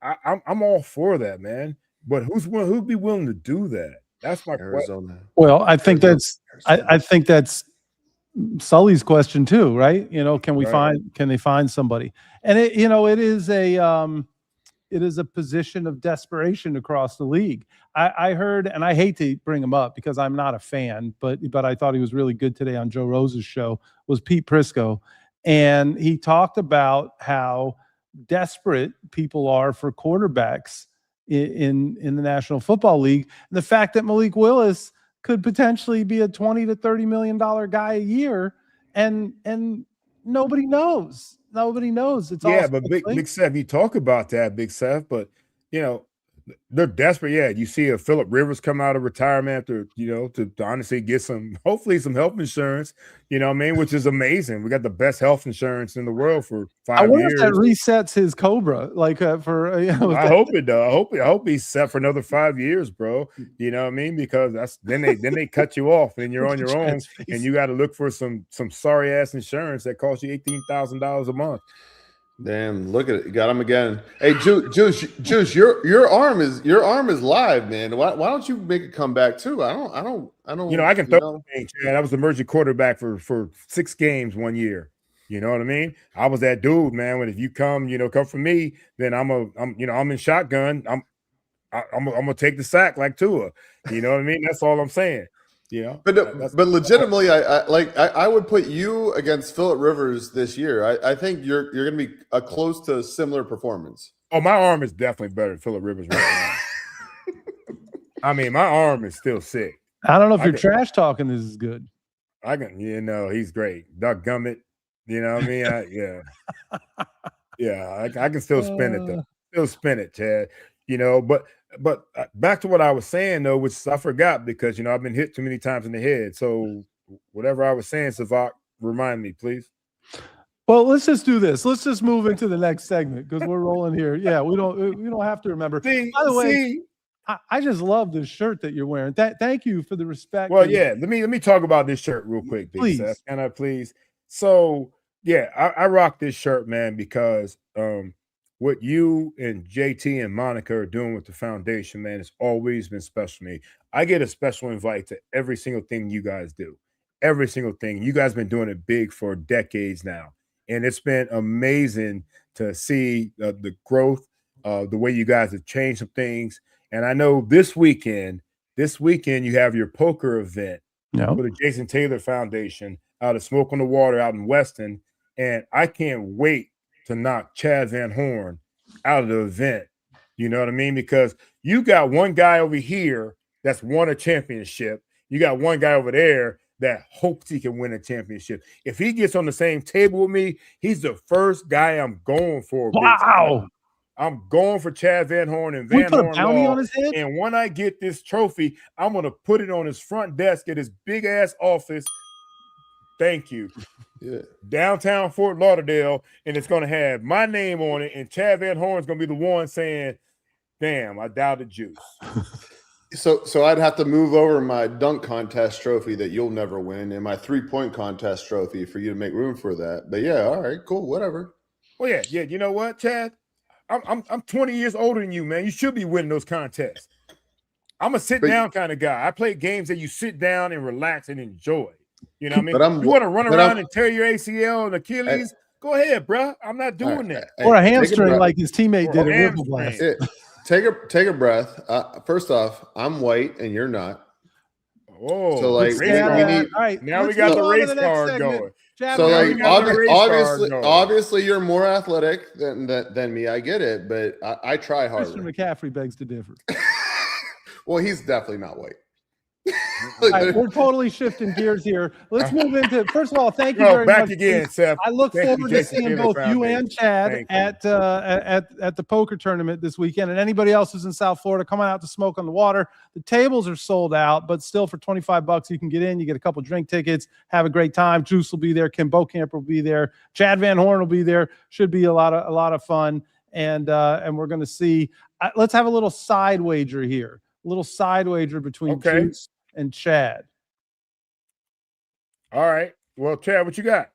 I'm all for that, man. But who'd be willing to do that? That's my question. Well, I think that's Sully's question too, right? Can they find somebody? And it is a position of desperation across the league. I heard, and I hate to bring him up because I'm not a fan, but I thought he was really good today on Joe Rose's show, was Pete Prisco. And he talked about how desperate people are for quarterbacks in the National Football League. And the fact that Malik Willis could potentially be a $20 to $30 million guy a year, and nobody knows. Nobody knows. It's but Big Seth, you talk about that, Big Seth, but they're desperate. Yeah, you see a Phillip Rivers come out of retirement after to honestly get hopefully some health insurance. Which is amazing. We got the best health insurance in the world for 5 years. I wonder if that resets his Cobra, I hope it does. I hope he's set for another 5 years, bro. You know what I mean? Because then they cut you off and you're on your own, and you got to look for some sorry ass insurance that costs you $18,000 a month. Damn! Look at it, got him again. Hey, Juice, your arm is live, man. Why don't you make a comeback too? I don't. I can throw. Chad, I was the emergency quarterback for 6 games one year. You know what I mean? I was that dude, man. When if you come for me, then I'm in shotgun. I'm gonna take the sack like Tua. You know what I mean? That's all I'm saying. But legitimately, I would put you against Phillip Rivers this year. I think you're going to be close to a similar performance. Oh, my arm is definitely better than Phillip Rivers right now. I mean, my arm is still sick. I don't know if you're trash talking. This is good. I can, he's great. Doug Gummit, you know what I mean? I can still spin it though. Still spin it, Chad. But back to what I was saying, though, which I forgot because, I've been hit too many times in the head. So whatever I was saying, Sevach, remind me, please. Well, let's just do this. Let's just move into the next segment because we're rolling here. Yeah, we don't have to remember. By the way, I just love this shirt that you're wearing. Thank you for the respect. Well, yeah, let me talk about this shirt real quick, Big Seth. Can I please? So, yeah, I rock this shirt, man, because what you and JT and Monica are doing with the foundation, man, it's always been special to me. I get a special invite to every single thing you guys do. Every single thing. You guys have been doing it big for decades now. And it's been amazing to see the growth, the way you guys have changed some things. And I know this weekend you have your poker event for the Jason Taylor Foundation out of Smoke on the Water out in Weston. And I can't wait to knock Chad Van Horn out of the event. You know what I mean? Because you got one guy over here that's won a championship. You got one guy over there that hopes he can win a championship. If he gets on the same table with me, he's the first guy I'm going for. Wow. I'm going for Chad Van Horn and Van Horn on his head? And when I get this trophy, I'm going to put it on his front desk at his big-ass office Thank you. Yeah. Downtown Fort Lauderdale, and it's going to have my name on it, and Chad Van Horn's going to be the one saying, damn, I doubted Juice. So I'd have to move over my dunk contest trophy that you'll never win and my 3-point contest trophy for you to make room for that. But yeah, all right, cool, whatever. Well, yeah. You know what, Chad? I'm 20 years older than you, man. You should be winning those contests. I'm a sit-down kind of guy. I play games that you sit down and relax and enjoy. You know what I mean? You want to run around and tear your ACL and Achilles? Go ahead, bro. I'm not doing that. Or a hamstring like his teammate did at Whipple Blast. Take a breath. First off, I'm white and you're not. Oh, so like we need. All right, now we got the race card going. So like obviously you're more athletic than me. I get it, but I try harder. Christian McCaffrey begs to differ. Well, he's definitely not white. All right, we're totally shifting gears here. Let's move into. First of all, thank you very back much. Again, Seth. I look forward to seeing both you and Chad at the poker tournament this weekend, and anybody else who's in South Florida coming out to smoke on the water. The tables are sold out, but still for $25 you can get in. You get a couple drink tickets, have a great time. Juice will be there. Kim Bokamp will be there. Chad Van Horn will be there. Should be a lot of fun, and we're going to see. Let's have a little side wager here. A little side wager between Juice and Chad. All right. Well, Chad, what you got?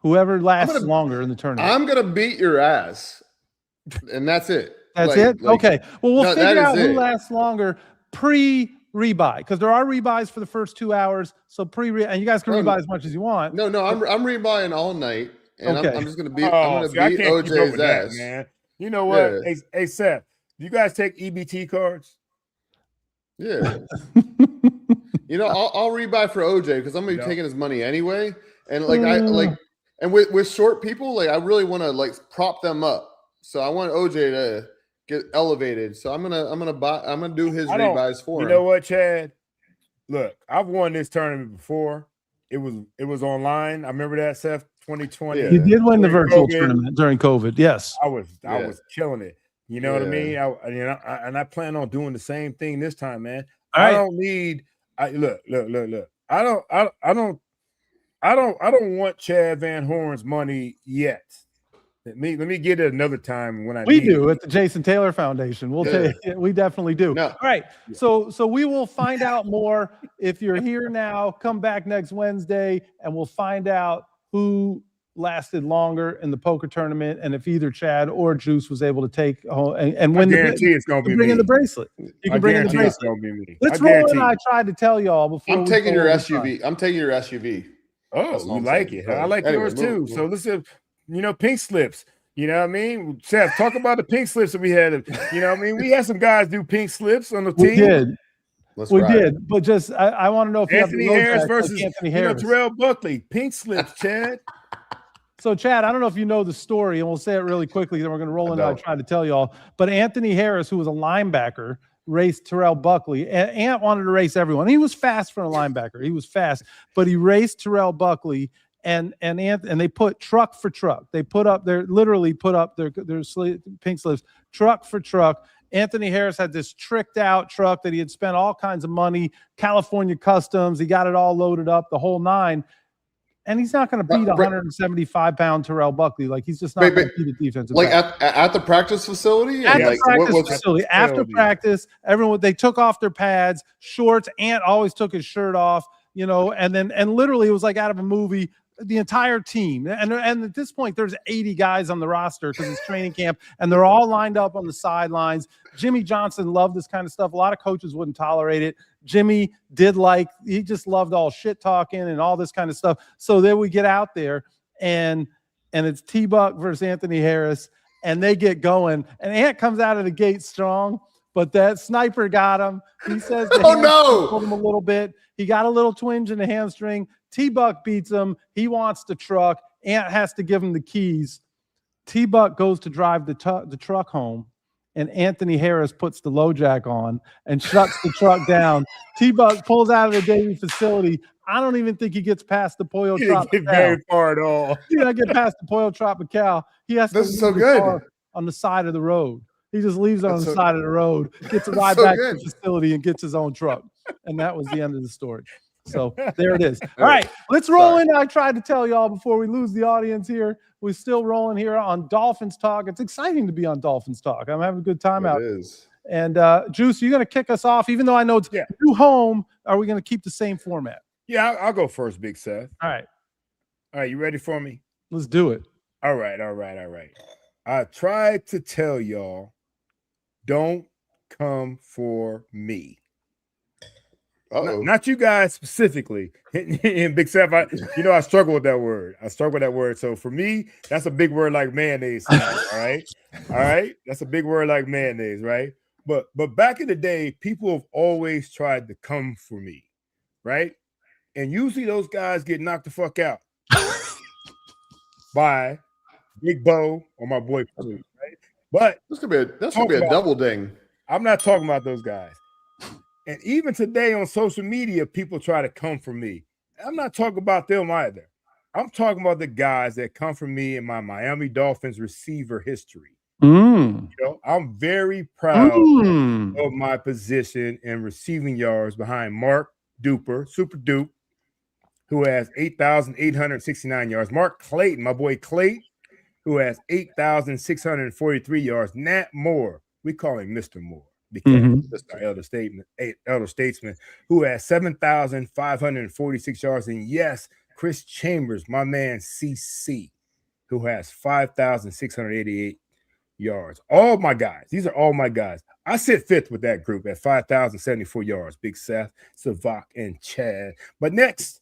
Whoever lasts longer in the tournament. I'm going to beat your ass, and that's it. That's it? Okay. Well, we'll figure out who lasts longer pre-rebuy, because there are rebuys for the first 2 hours. So and you guys can rebuy as much as you want. No, I'm rebuying all night, and I'm just going to beat. I'm going to beat OJ's ass, man. You know what? Yeah. Hey, Seth, do you guys take EBT cards? Yeah. I'll rebuy for OJ because I'm gonna be taking his money anyway. And and with short people, like I really want to like prop them up. So I want OJ to get elevated. So I'm gonna do his rebuys for him. You know what, Chad? Look, I've won this tournament before. It was online. I remember that, Seth, 2020. Yeah. You did win the virtual tournament during COVID. Yes. I was killing it. You know what I mean? I plan on doing the same thing this time, man. I don't need. Look. I don't want Chad Van Horn's money yet. Let me get it another time when we do at the Jason Taylor Foundation. We'll tell you, we definitely do. No. All right. So we will find out more. If you're here now, come back next Wednesday, and we'll find out who lasted longer in the poker tournament, and if either Chad or Juice was able to take and win. It's going to be bring in the bracelet. You can bring in the bracelet. It's going to be me. Let's roll in. I tried to tell y'all before. I'm taking your SUV. I'm taking your SUV. Oh, you like it? I like yours too. So listen, pink slips. You know what I mean? Seth, talk about the pink slips that we had. You know what I mean? We had some guys do pink slips on the team. We did. We did, but just I want to know if Anthony Harris versus Anthony Harris. Terrell Buckley, pink slips, Chad. So, Chad, I don't know if you know the story, and we'll say it really quickly, then we're going to roll into I tried to tell y'all. But Anthony Harris, who was a linebacker, raced Terrell Buckley. Ant wanted to race everyone. He was fast for a linebacker. He was fast, but he raced Terrell Buckley, and they put truck for truck. They literally put up their pink slips, truck for truck. Anthony Harris had this tricked out truck that he had spent all kinds of money, California Customs. He got it all loaded up, the whole nine. And he's not going to beat 175-pound Terrell Buckley. Like, he's just not going to beat a defensive back. At the practice facility? After practice, everyone, they took off their pads, shorts. Ant always took his shirt off, and literally it was like out of a movie. The entire team. And at this point, there's 80 guys on the roster because it's training camp, and they're all lined up on the sidelines. Jimmy Johnson loved this kind of stuff. A lot of coaches wouldn't tolerate it. Jimmy he just loved all shit talking and all this kind of stuff. So then we get out there, and it's T-Buck versus Anthony Harris, and they get going. And Ant comes out of the gate strong, but that sniper got him. He says, pulled him a little bit. He got a little twinge in the hamstring. T-Buck beats him. He wants the truck. Ant has to give him the keys. T-Buck goes to drive the truck home, and Anthony Harris puts the low jack on and shuts the truck down. T-Buck pulls out of the Davie facility. I don't even think he gets past the Pollo Trop. He didn't get very far at all. He didn't get past the Pollo Tropical. He has to leave the car on the side of the road. He just leaves it on the side of the road, gets a ride back to the facility, and gets his own truck. And that was the end of the story. So there it is. All right, let's roll in. I tried to tell y'all before we lose the audience here. We're still rolling here on Dolphins Talk. It's exciting to be on Dolphins Talk. I'm having a good time out. It is. And Juice, you're going to kick us off, even though I know it's new home. Are we going to keep the same format? Yeah, I'll go first, Big Seth. All right. All right, you ready for me? Let's do it. All right. I tried to tell y'all, don't come for me. Not you guys specifically. And Big Seth, I struggle with that word. So for me, that's a big word like mayonnaise. All right. That's a big word like mayonnaise, right? But back in the day, people have always tried to come for me, right? And usually those guys get knocked the fuck out by Big Bo or my boy, right? But that's gonna be a double ding. I'm not talking about those guys. And even today on social media, people try to come for me. I'm not talking about them either. I'm talking about the guys that come for me in my Miami Dolphins receiver history. I'm very proud of my position in receiving yards behind Mark Duper, Super Dupe, who has 8,869 yards. Mark Clayton, my boy Clayton, who has 8,643 yards. Nat Moore, we call him Mr. Moore because that's our elder statesman, who has 7,546 yards. And yes, Chris Chambers, my man CC, who has 5,688 yards. All my guys. These are all my guys. I sit fifth with that group at 5,074 yards. Big Seth, Sevach, and Chad. But next,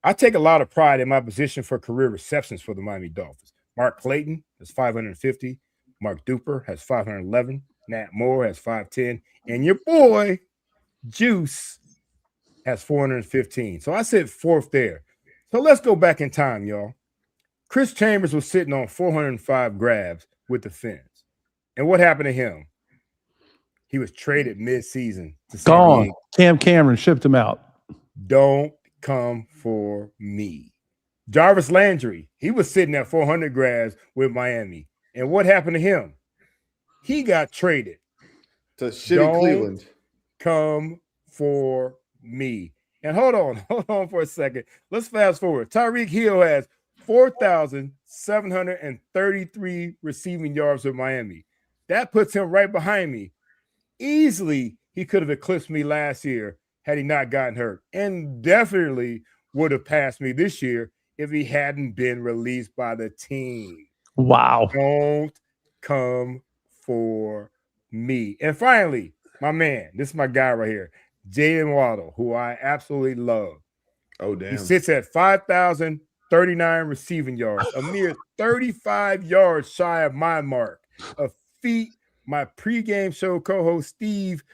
I take a lot of pride in my position for career receptions for the Miami Dolphins. Mark Clayton has 550. Mark Duper has 511. Nat Moore has 510. And your boy, Juice, has 415. So I sit fourth there. So let's go back in time, y'all. Chris Chambers was sitting on 405 grabs with the Fins. And what happened to him? He was traded mid-season to Gone. Cam Cameron shipped him out. Don't come for me. Jarvis Landry, he was sitting at 400 grabs with Miami. And what happened to him? He got traded to shitty Cleveland. Come for me. And hold on for a second. Let's fast forward. Tyreek Hill has 4,733 receiving yards with Miami. That puts him right behind me. Easily, he could have eclipsed me last year had he not gotten hurt, and definitely would have passed me this year if he hadn't been released by the team. Wow. Don't come for me. And finally, my man, this is my guy right here, Jalen Waddle, who I absolutely love. Oh, damn. He sits at 5,039 receiving yards, a mere 35 yards shy of my mark, a feat my pregame show co-host Steve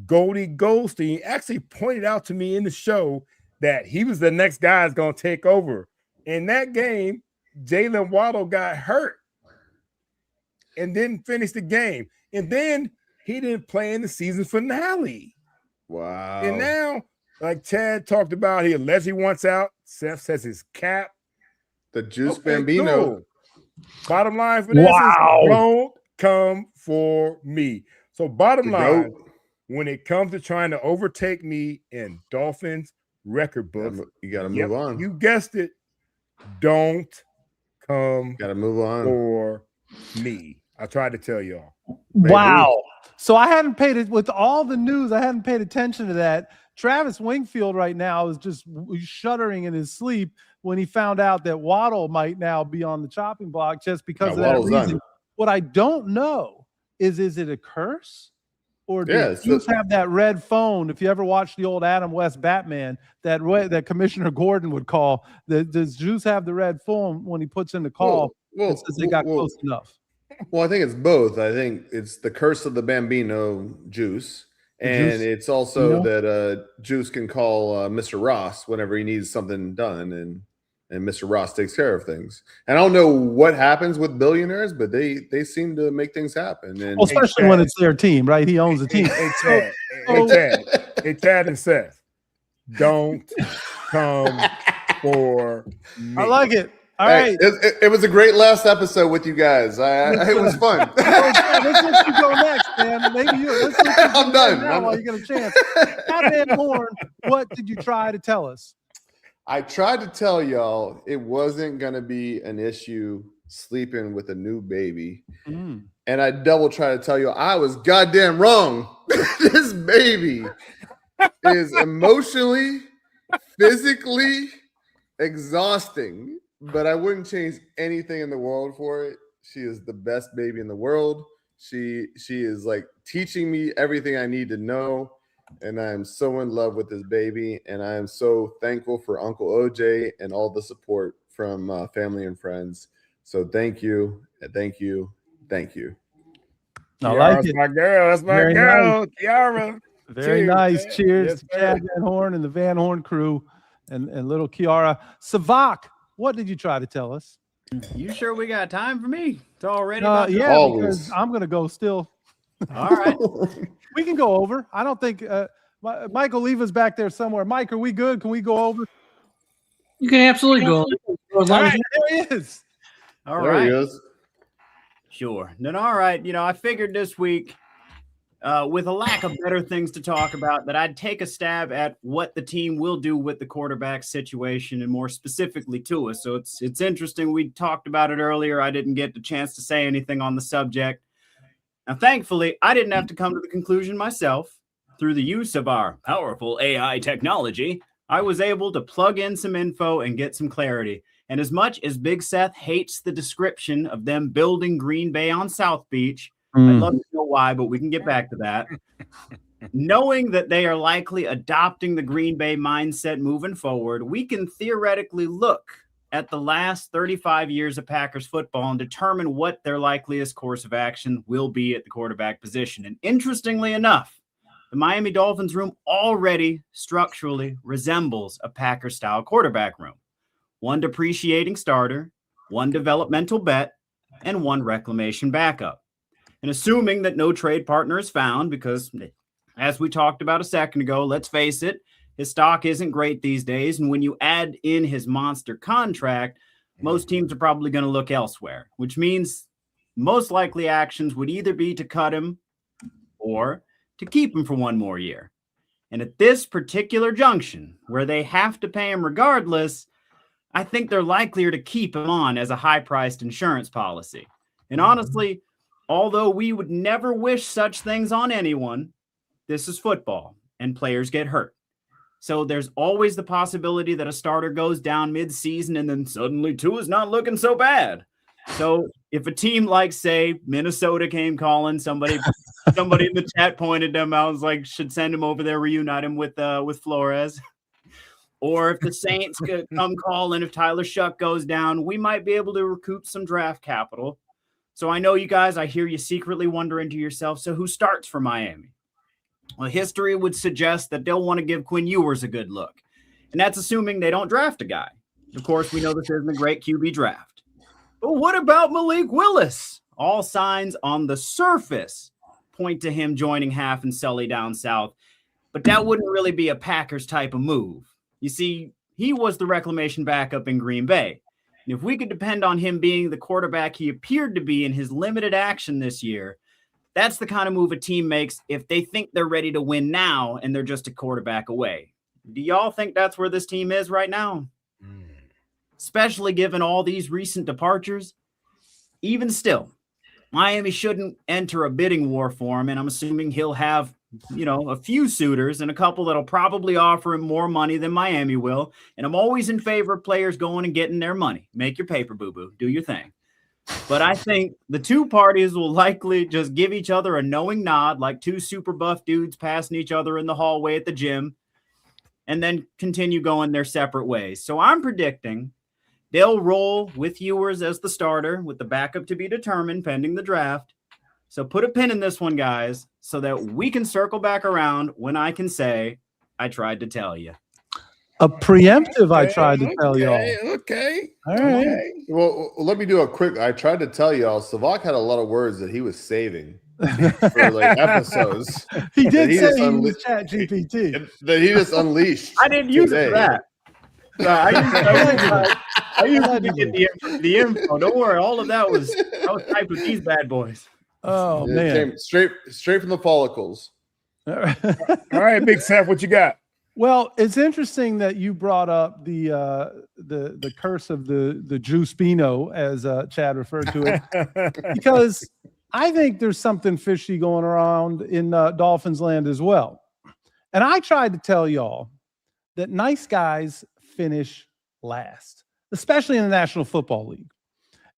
Goldie Goldstein actually pointed out to me in the show that he was the next guy that's going to take over. In that game, Jalen Waddle got hurt and didn't finish the game. And then he didn't play in the season finale. Wow. And now, like Chad talked about, he allegedly wants out. Seth says his cap. The Juice Bambino. Cool. Bottom line for this is don't come for me. So bottom line, when it comes to trying to overtake me in Dolphins record books, you got to move on. You guessed it. Don't come for me. I tried to tell y'all. Wow. So I hadn't paid it with all the news. I hadn't paid attention to that. Travis Wingfield right now is just shuddering in his sleep when he found out that Waddle might now be on the chopping block just because of that reason. Done. What I don't know is it a curse? Or does Juice have that red phone? If you ever watched the old Adam West Batman, that Commissioner Gordon would call, does Juice have the red phone when he puts in the call and says they got close enough? Well, I think it's both. I think it's the curse of the Bambino, Juice. And it's also that Juice can call Mr. Ross whenever he needs something done, and Mr. Ross takes care of things. And I don't know what happens with billionaires, but they seem to make things happen. And especially when it's their team, right? He owns the team. Hey, Chad and Seth, don't come for me. I like it. All right. It was a great last episode with you guys. It was fun. Let's let you go next. man. Maybe let's I'm done. Now while you get a chance. Pat Van Horn, what did you try to tell us? I tried to tell y'all it wasn't going to be an issue sleeping with a new baby. And I double tried to tell you I was goddamn wrong. This baby is emotionally, physically exhausting, but I wouldn't change anything in the world for it. She is the best baby in the world. She is like teaching me everything I need to know. And I am so in love with this baby. And I am so thankful for Uncle OJ and all the support from family and friends. So thank you. Thank you. Thank you. I like that's it. my girl. That's my Very girl, nice. Kiara. Very Cheers, nice. man. Cheers Yes, to Chad Van Horn and the Van Horn crew and little Kiara. Sevach, what did you try to tell us? You sure we got time for me? It's already Yeah, Always. because I'm going to go still. all right. We can go over. I don't think Michael Leva's back there somewhere. Mike, are we good? Can we go over? You can absolutely go. All right, there he is. All There right. he is. Sure. Then all right. I figured this week, with a lack of better things to talk about, that I'd take a stab at what the team will do with the quarterback situation and more specifically to us. So it's interesting. We talked about it earlier. I didn't get the chance to say anything on the subject. Now, thankfully, I didn't have to come to the conclusion myself. Through the use of our powerful AI technology, I was able to plug in some info and get some clarity. And as much as Big Seth hates the description of them building Green Bay on South Beach, I'd love to know why, but we can get back to that. Knowing that they are likely adopting the Green Bay mindset moving forward, we can theoretically look at the last 35 years of Packers football and determine what their likeliest course of action will be at the quarterback position. And interestingly enough, the Miami Dolphins room already structurally resembles a Packer-style quarterback room. One depreciating starter, one developmental bet, and one reclamation backup. And assuming that no trade partner is found, because as we talked about a second ago, let's face it, his stock isn't great these days. And when you add in his monster contract, most teams are probably going to look elsewhere, which means most likely actions would either be to cut him or to keep him for one more year. And at this particular junction, where they have to pay him regardless, I think they're likelier to keep him on as a high-priced insurance policy. And honestly, although we would never wish such things on anyone, this is football, and players get hurt. So there's always the possibility that a starter goes down mid-season and then suddenly Tua's not looking so bad. So if a team like, say, Minnesota came calling, somebody in the chat pointed them out, was like, should send him over there, reunite him with Flores. Or if the Saints could come calling, if Tyler Shuck goes down, we might be able to recoup some draft capital. So I know you guys, I hear you secretly wondering to yourself, so who starts for Miami? Well, history would suggest that they'll want to give Quinn Ewers a good look. And that's assuming they don't draft a guy. Of course, we know this isn't a great QB draft. But what about Malik Willis? All signs on the surface point to him joining Half and Sully down south. But that wouldn't really be a Packers type of move. You see, he was the reclamation backup in Green Bay. And if we could depend on him being the quarterback he appeared to be in his limited action this year, that's the kind of move a team makes if they think they're ready to win now and they're just a quarterback away. Do y'all think that's where this team is right now? Especially given all these recent departures? Even still, Miami shouldn't enter a bidding war for him, and I'm assuming he'll have, a few suitors and a couple that'll probably offer him more money than Miami will. And I'm always in favor of players going and getting their money. Make your paper, boo-boo. Do your thing. But I think the two parties will likely just give each other a knowing nod, like two super buff dudes passing each other in the hallway at the gym, and then continue going their separate ways. So I'm predicting they'll roll with Ewers as the starter, with the backup to be determined pending the draft. So put a pin in this one, guys, so that we can circle back around when I can say, I tried to tell you. A preemptive, I tried to tell y'all. Okay. All right. Okay. Well, let me do a quick. I tried to tell y'all, Sevach had a lot of words that he was saving for like episodes. He did He say just he unle- used Chat GPT. that he just unleashed. I didn't use it for that. No, I used to get the info. Don't worry, all of that was typed with these bad boys. Oh It man! came straight from the follicles. All right, Big Seth, what you got? Well, it's interesting that you brought up the curse of the Juice Bino, as Chad referred to it, because I think there's something fishy going around in Dolphins land as well. And I tried to tell y'all that nice guys finish last, especially in the National Football League.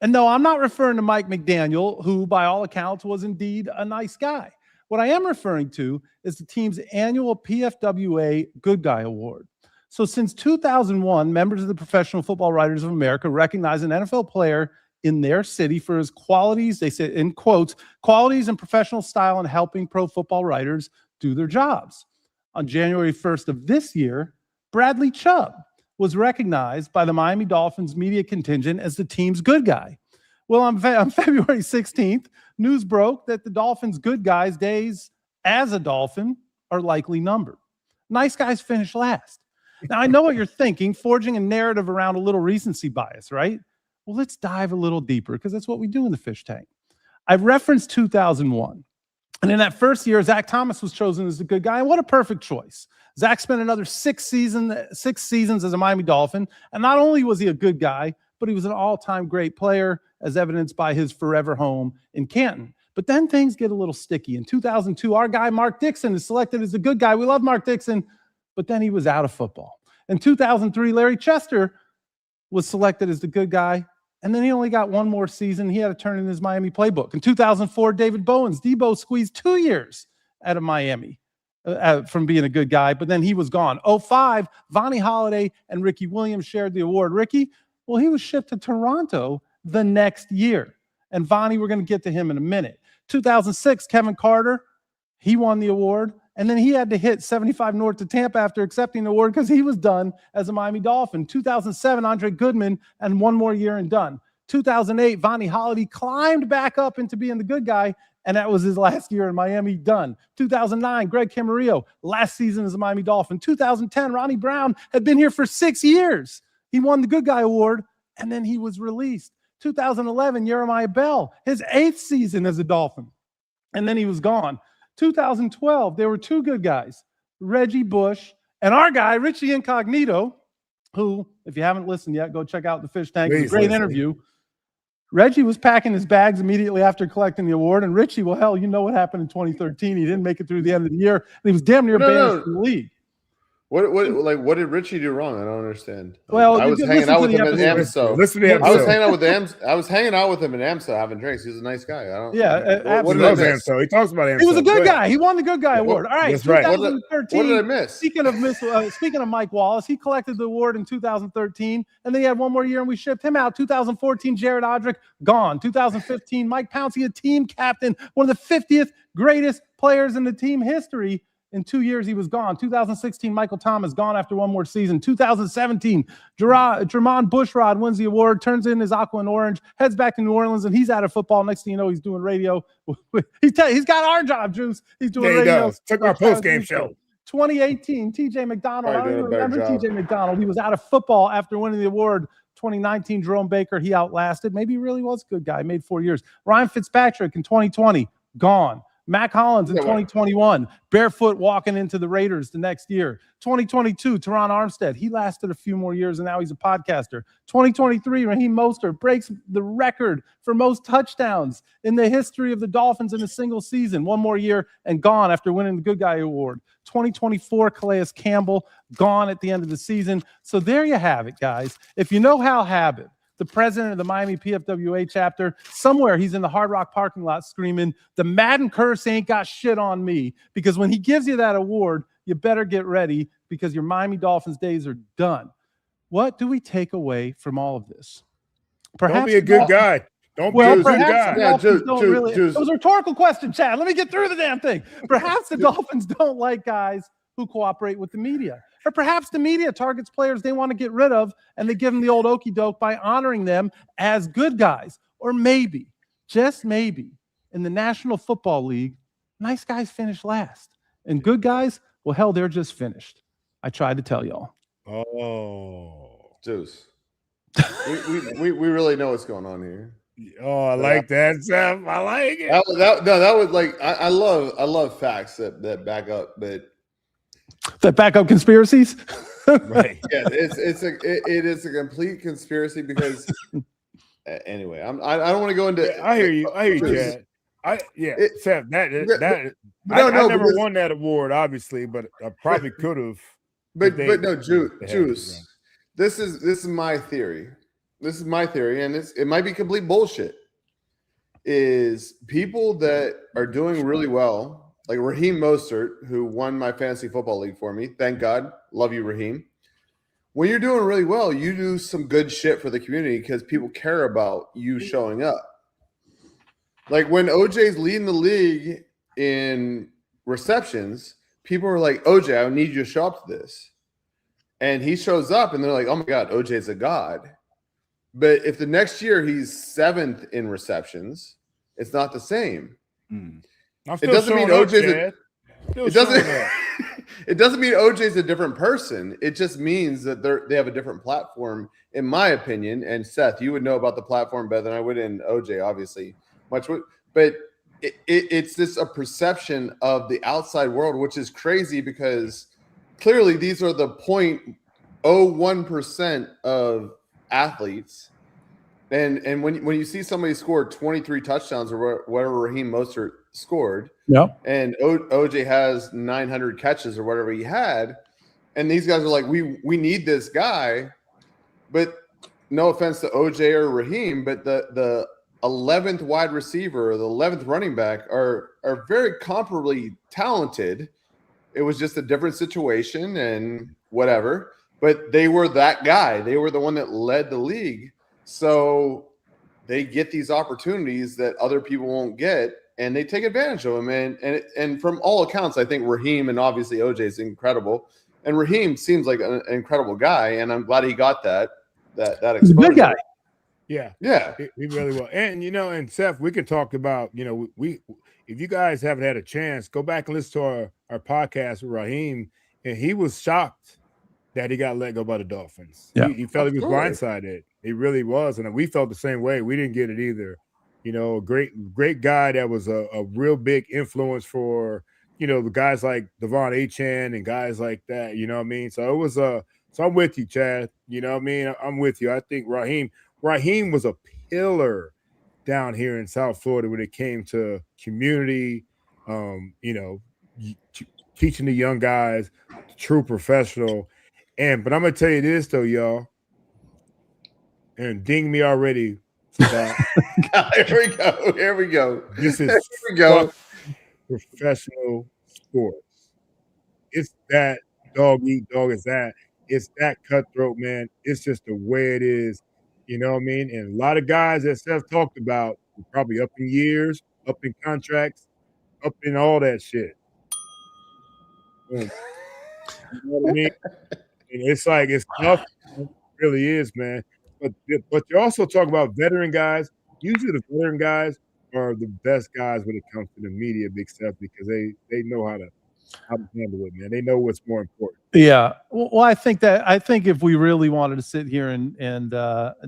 And no, I'm not referring to Mike McDaniel, who by all accounts was indeed a nice guy. What I am referring to is the team's annual PFWA Good Guy Award. So since 2001, members of the Professional Football Writers of America recognize an NFL player in their city for his qualities, they say in quotes, qualities and professional style in helping pro football writers do their jobs. On January 1st of this year, Bradley Chubb was recognized by the Miami Dolphins media contingent as the team's good guy. Well, on February 16th, news broke that the Dolphins' good guys' days as a Dolphin are likely numbered. Nice guys finish last. Now, I know what you're thinking, forging a narrative around a little recency bias, right? Well, let's dive a little deeper because that's what we do in the fish tank. I've referenced 2001. And in that first year, Zach Thomas was chosen as the good guy. And what a perfect choice. Zach spent another six seasons as a Miami Dolphin. And not only was he a good guy, but he was an all-time great player, as evidenced by his forever home in Canton. But then things get a little sticky. In 2002, our guy Mark Dixon is selected as the good guy. We love Mark Dixon, but then he was out of football. In 2003, Larry Chester was selected as the good guy, and then he only got one more season. He had to turn in his Miami playbook. In 2004, David Bowens, Debo squeezed 2 years out of Miami from being a good guy, but then he was gone. 2005, Vonnie Holiday and Ricky Williams shared the award. Ricky, well, he was shipped to Toronto the next year. And Vonnie, we're going to get to him in a minute. 2006, Kevin Carter, he won the award. And then he had to hit 75 North to Tampa after accepting the award because he was done as a Miami Dolphin. 2007, Andre Goodman, and one more year and done. 2008, Vonnie Holiday climbed back up into being the good guy, and that was his last year in Miami, done. 2009, Greg Camarillo, last season as a Miami Dolphin. 2010, Ronnie Brown had been here for 6 years. He won the good guy award, and then he was released. 2011, Jeremiah Bell, his 8th season as a Dolphin, and then he was gone. 2012, there were 2 good guys, Reggie Bush and our guy, Richie Incognito, who, if you haven't listened yet, go check out the Fish Tank. It's a great interview. Reggie was packing his bags immediately after collecting the award, and Richie, well, hell, you know what happened in 2013. He didn't make it through the end of the year, and he was damn near banished from the league. What did Richie do wrong? I don't understand. Well, I was hanging out with him at AMSO. Listen to the I was episode. hanging out with him in AMSO having drinks. He's a nice guy. What did I miss? He talks about AMSO. He was a good guy. He won the good guy award. All right, that's right. 2013. What did I miss? Speaking of Mike Wallace, he collected the award in 2013, and then he had one more year, and we shipped him out. 2014, Jared Odrick, gone. 2015, Mike Pouncey, a team captain, one of the 50th greatest players in the team history. In 2 years, he was gone. 2016, Michael Thomas, gone after one more season. 2017, Jermon Bushrod wins the award, turns in his aqua and orange, heads back to New Orleans, and he's out of football. Next thing you know, he's doing radio. He's got our job, Juice. He's doing radio. Took our post-game show. 2018, TJ McDonald. I don't even remember TJ McDonald. He was out of football after winning the award. 2019, Jerome Baker, he outlasted. Maybe he really was a good guy. Made 4 years. Ryan Fitzpatrick in 2020, gone. Mac Hollins in 2021, barefoot walking into the Raiders the next year. 2022, Teron Armstead. He lasted a few more years, and now he's a podcaster. 2023, Raheem Mostert breaks the record for most touchdowns in the history of the Dolphins in a single season. One more year and gone after winning the Good Guy Award. 2024, Calais Campbell, gone at the end of the season. So there you have it, guys. If you know Hal Habib, the president of the Miami PFWA chapter, somewhere he's in the Hard Rock parking lot screaming, the Madden curse ain't got shit on me. Because when he gives you that award, you better get ready because your Miami Dolphins days are done. What do we take away from all of this? Don't be a good guy. Don't be a good guy. It was a rhetorical question, Chad. Let me get through the damn thing. Perhaps the Dolphins don't like guys who cooperate with the media. Or perhaps the media targets players they want to get rid of, and they give them the old okey doke by honoring them as good guys. Or maybe, just maybe, in the National Football League, nice guys finish last. And good guys, well, hell, they're just finished. I tried to tell y'all. Oh. Zeus. we really know what's going on here. Oh, I like that, Seth. I like it. That was like I love facts that back up, but that back up conspiracies. Right. Yeah, it is a complete conspiracy because anyway, I don't want to go into. Yeah, I hear you, Chad. Seth, I never won that award, obviously, but I probably could have. But no, Juice. This is my theory. This is my theory, and it might be complete bullshit. Is people that are doing really well, like Raheem Mostert, who won my fantasy football league for me. Thank God. Love you, Raheem. When you're doing really well, you do some good shit for the community because people care about you showing up. Like when OJ's leading the league in receptions, people are like, OJ, I need you to show up to this. And he shows up and they're like, oh my God, OJ's a god. But if the next year he's 7th in receptions, it's not the same. It doesn't mean OJ's it doesn't mean OJ's a different person. It just means that they have a different platform, in my opinion. And Seth, you would know about the platform better than I would, and OJ, obviously, much. But it's just a perception of the outside world, which is crazy because clearly these are the 0.01% of athletes. And when you see somebody score 23 touchdowns or whatever Raheem Mostert scored, and OJ has 900 catches or whatever he had, and these guys are like, we need this guy, but no offense to OJ or Raheem, but the 11th wide receiver or the 11th running back are very comparably talented. It was just a different situation and whatever, but they were that guy. They were the one that led the league. So they get these opportunities that other people won't get, and they take advantage of them. And from all accounts, I think Raheem and obviously OJ is incredible. And Raheem seems like an incredible guy, and I'm glad he got that exposure. He's a good guy. Yeah, he really will. And and Seth, we can talk about we if you guys haven't had a chance, go back and listen to our podcast with Raheem, and he was shocked that he got let go by the Dolphins. Yeah. He felt he was blindsided. He really was, and we felt the same way. We didn't get it either. A great guy that was a real big influence for the guys like Devon Achane and guys like that. You know what I mean? So it was so I'm with you, Chad. You know what I mean? I'm with you. I think Raheem was a pillar down here in South Florida when it came to community. Teaching the young guys, true professional. But I'm gonna tell you this though, y'all, and ding me already. Here we go. This is professional sports. It's that dog eat dog. Is that? It's that cutthroat, man. It's just the way it is. You know what I mean? And a lot of guys that Seth talked about are probably up in years, up in contracts, up in all that shit. You know what I mean? And it's like it's tough. It really is, man. But you also talk about veteran guys. Usually the veteran guys are the best guys when it comes to the media, Big Seth, because they know how to handle it, man. They know what's more important. Yeah. Well, I think if we really wanted to sit here and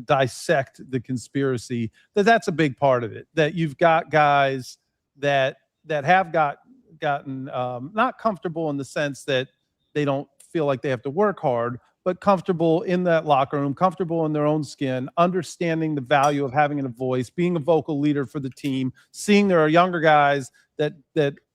dissect the conspiracy, that's a big part of it. That you've got guys that have gotten not comfortable in the sense that they don't feel like they have to work hard, but comfortable in that locker room, comfortable in their own skin, understanding the value of having a voice, being a vocal leader for the team, seeing there are younger guys that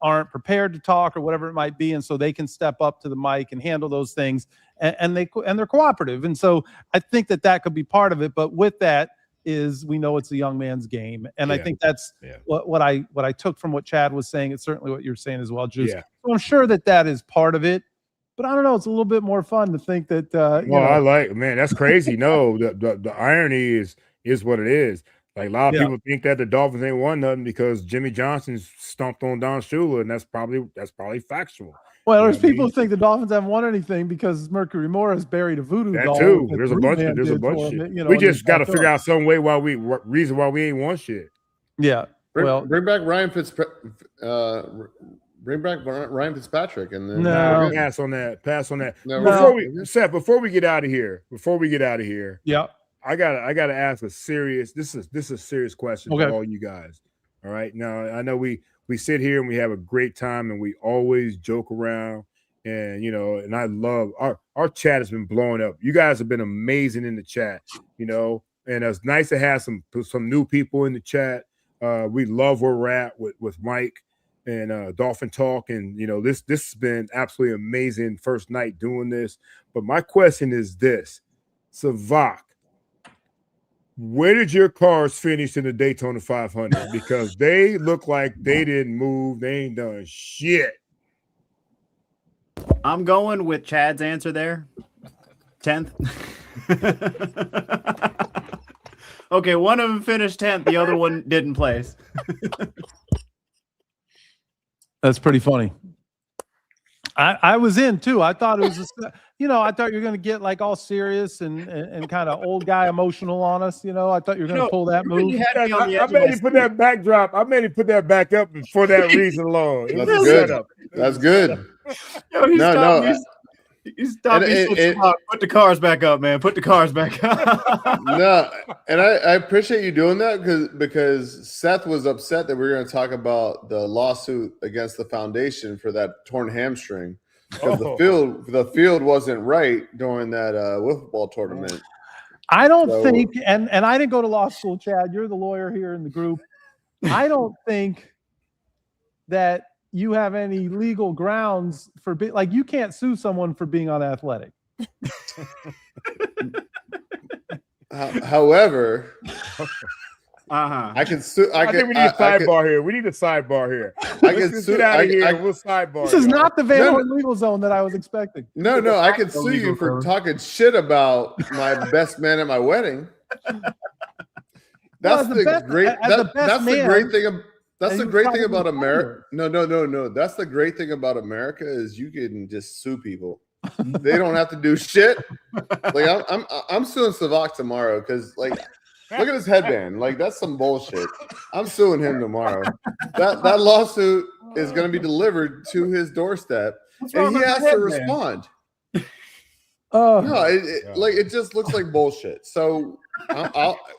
aren't prepared to talk or whatever it might be, and so they can step up to the mic and handle those things, and they're cooperative. And so I think that could be part of it. But with that is we know it's a young man's game, and I think that's what I took from what Chad was saying. It's certainly what you're saying as well, Juice. So I'm sure that is part of it. But I don't know. It's a little bit more fun to think that. I like, man, that's crazy. No, the irony is what it is. Like a lot of people think that the Dolphins ain't won nothing because Jimmy Johnson stomped on Don Shula, and that's probably factual. Well, there's people who think the Dolphins haven't won anything because Mercury Morris buried a voodoo doll. That too. There's a bunch of shit. We just got to figure out some way reason why we ain't won shit. Yeah. Bring back Ryan Fitzpatrick, and then pass on that. No, Before we get out of here, I gotta ask a serious. This is a serious question Okay. to all you guys. All right. Now I know we sit here and we have a great time and we always joke around and and I love our chat has been blowing up. You guys have been amazing in the chat, and it's nice to have some new people in the chat. We love where we're at with Mike and Dolphin Talk, and this has been absolutely amazing first night doing this. But my question is this, Sevach, where did your cars finish in the Daytona 500? Because they look like they didn't move. They ain't done shit. I'm going with Chad's answer there. 10th. Okay, one of them finished 10th. The other one didn't place. That's pretty funny. I was in too. I thought it was, I thought you were going to get like all serious and kind of old guy emotional on us. I thought you were going to pull that move. I made him put that backdrop. I made him put that back up for that reason alone. That's good. That's good. You stopped me. Put the cars back up, man. Put the cars back up. No, and I appreciate you doing that because Seth was upset that we were going to talk about the lawsuit against the foundation for that torn hamstring because the field wasn't right during that wiffle ball tournament. I don't think, and I didn't go to law school, Chad. You're the lawyer here in the group. I don't think that you have any legal grounds for you can't sue someone for being unathletic. However, I can sue. I think we need a sidebar here. We need a sidebar here. I can sue. Get out of here. We'll sidebar. This is not the Van Horn legal zone that I was expecting. No, I can sue you for talking shit about my best man at my wedding. That's the great thing. That's the great thing about America. No. That's the great thing about America is you can just sue people. They don't have to do shit. Like I'm suing Sevach tomorrow because look at his headband. Like that's some bullshit. I'm suing him tomorrow. That lawsuit is going to be delivered to his doorstep, and he has to respond. It just looks like bullshit. So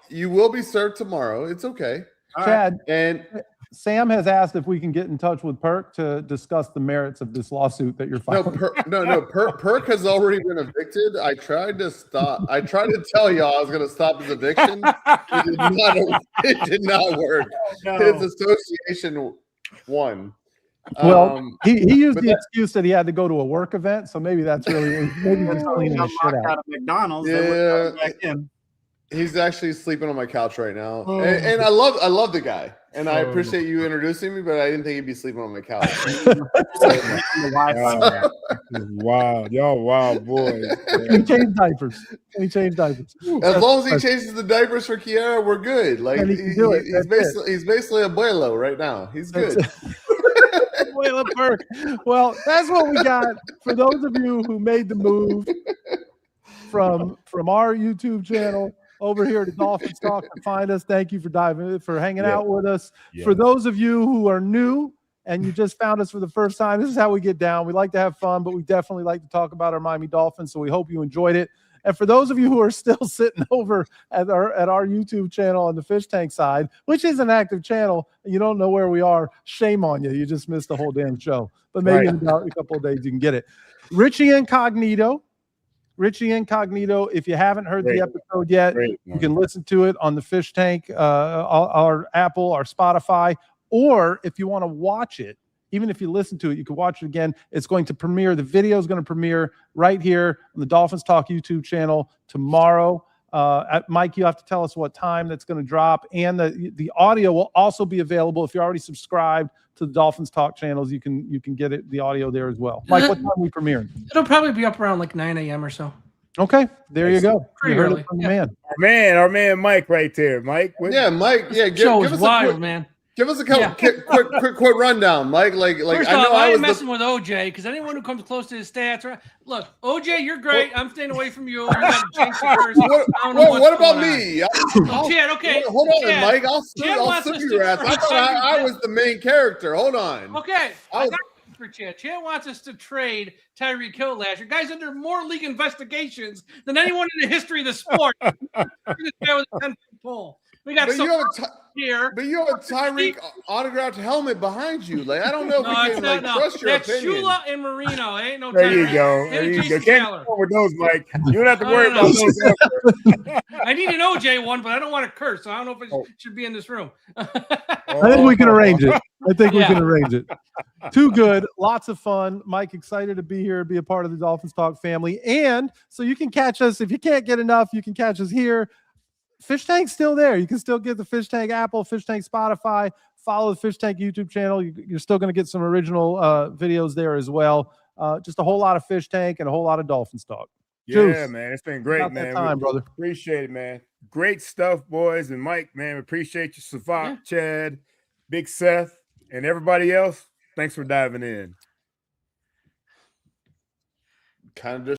you will be served tomorrow. It's okay, Chad. And Sam has asked if we can get in touch with Perk to discuss the merits of this lawsuit that you're filing. Perk has already been evicted. I tried to tell y'all I was going to stop his eviction. It did not work. No. His association won. Well, he used the excuse that he had to go to a work event, so maybe that's really maybe he's cleaning his shit out of McDonald's. Yeah, he's actually sleeping on my couch right now, and I love the guy. And I appreciate you introducing me, but I didn't think he'd be sleeping on my couch. Wow, y'all wild boys. He changed diapers. As long as he changes the diapers for Kiara, we're good. Like he's basically abuelo right now. He's good. Abuelo Perk. Well, that's what we got for those of you who made the move from our YouTube channel over here to Dolphins Talk to find us. Thank you for hanging out with us. Yeah. For those of you who are new and you just found us for the first time, this is how we get down. We like to have fun, but we definitely like to talk about our Miami Dolphins. So we hope you enjoyed it. And for those of you who are still sitting over at our YouTube channel on the Fish Tank side, which is an active channel, and you don't know where we are, shame on you. You just missed the whole damn show. But maybe in about a couple of days you can get it. Richie Incognito, if you haven't heard the episode yet, you can listen to it on the Fish Tank, our Apple, our Spotify, or if you want to watch it, even if you listen to it, you can watch it again. It's going to premiere. The video is going to premiere right here on the Dolphins Talk YouTube channel tomorrow. Mike, you have to tell us what time that's going to drop, and the audio will also be available if you're already subscribed to the Dolphins Talk channels. You can get the audio there as well. Mike, what time are we premiering? It'll probably be up around like 9 a.m. or so. Okay, there you go. Pretty you heard early. It from the man. Our man Mike right there. Mike. Mike. Yeah, give us wild, man. Give us a quick rundown, Mike. First off, I ain't messing with OJ because anyone who comes close to his stats, right? Look, OJ, you're great. I'm staying away from you. You got to change the first. What about me? Chad, okay. Hold on, Chad, Mike. I'll sue your ass. I thought I was the main character. Hold on. Okay. super chat. Chat wants us to trade Tyreek Hill last year. Guy's under more league investigations than anyone in the history of the sport. This guy was a 10-foot pole. We got some here. But you have a Tyreek autographed helmet behind you. Like, I don't know if we can trust your That's opinion. Shula and Marino. Ain't no There Tyreek. you go. There you go. Can't go with those, Mike. You don't have to worry about those. I need an OJ one, but I don't want to curse. So I don't know if it should be in this room. I think we can arrange it. We can arrange it. Too good. Lots of fun. Mike, excited to be here, be a part of the Dolphins Talk family. And so you can catch us. If you can't get enough, you can catch us here. Fish Tank's still there. You can still get the Fish Tank Apple, Fish Tank Spotify. Follow the Fish Tank YouTube channel. You're still going to get some original videos there as well. Just a whole lot of Fish Tank and a whole lot of Dolphins Talk. Yeah, Juice. man. It's been great, man. Time, brother. Appreciate it, man. Great stuff, boys. And Mike, man, we appreciate you. Sevach, Chad, Big Seth, and everybody else. Thanks for diving in. Kind of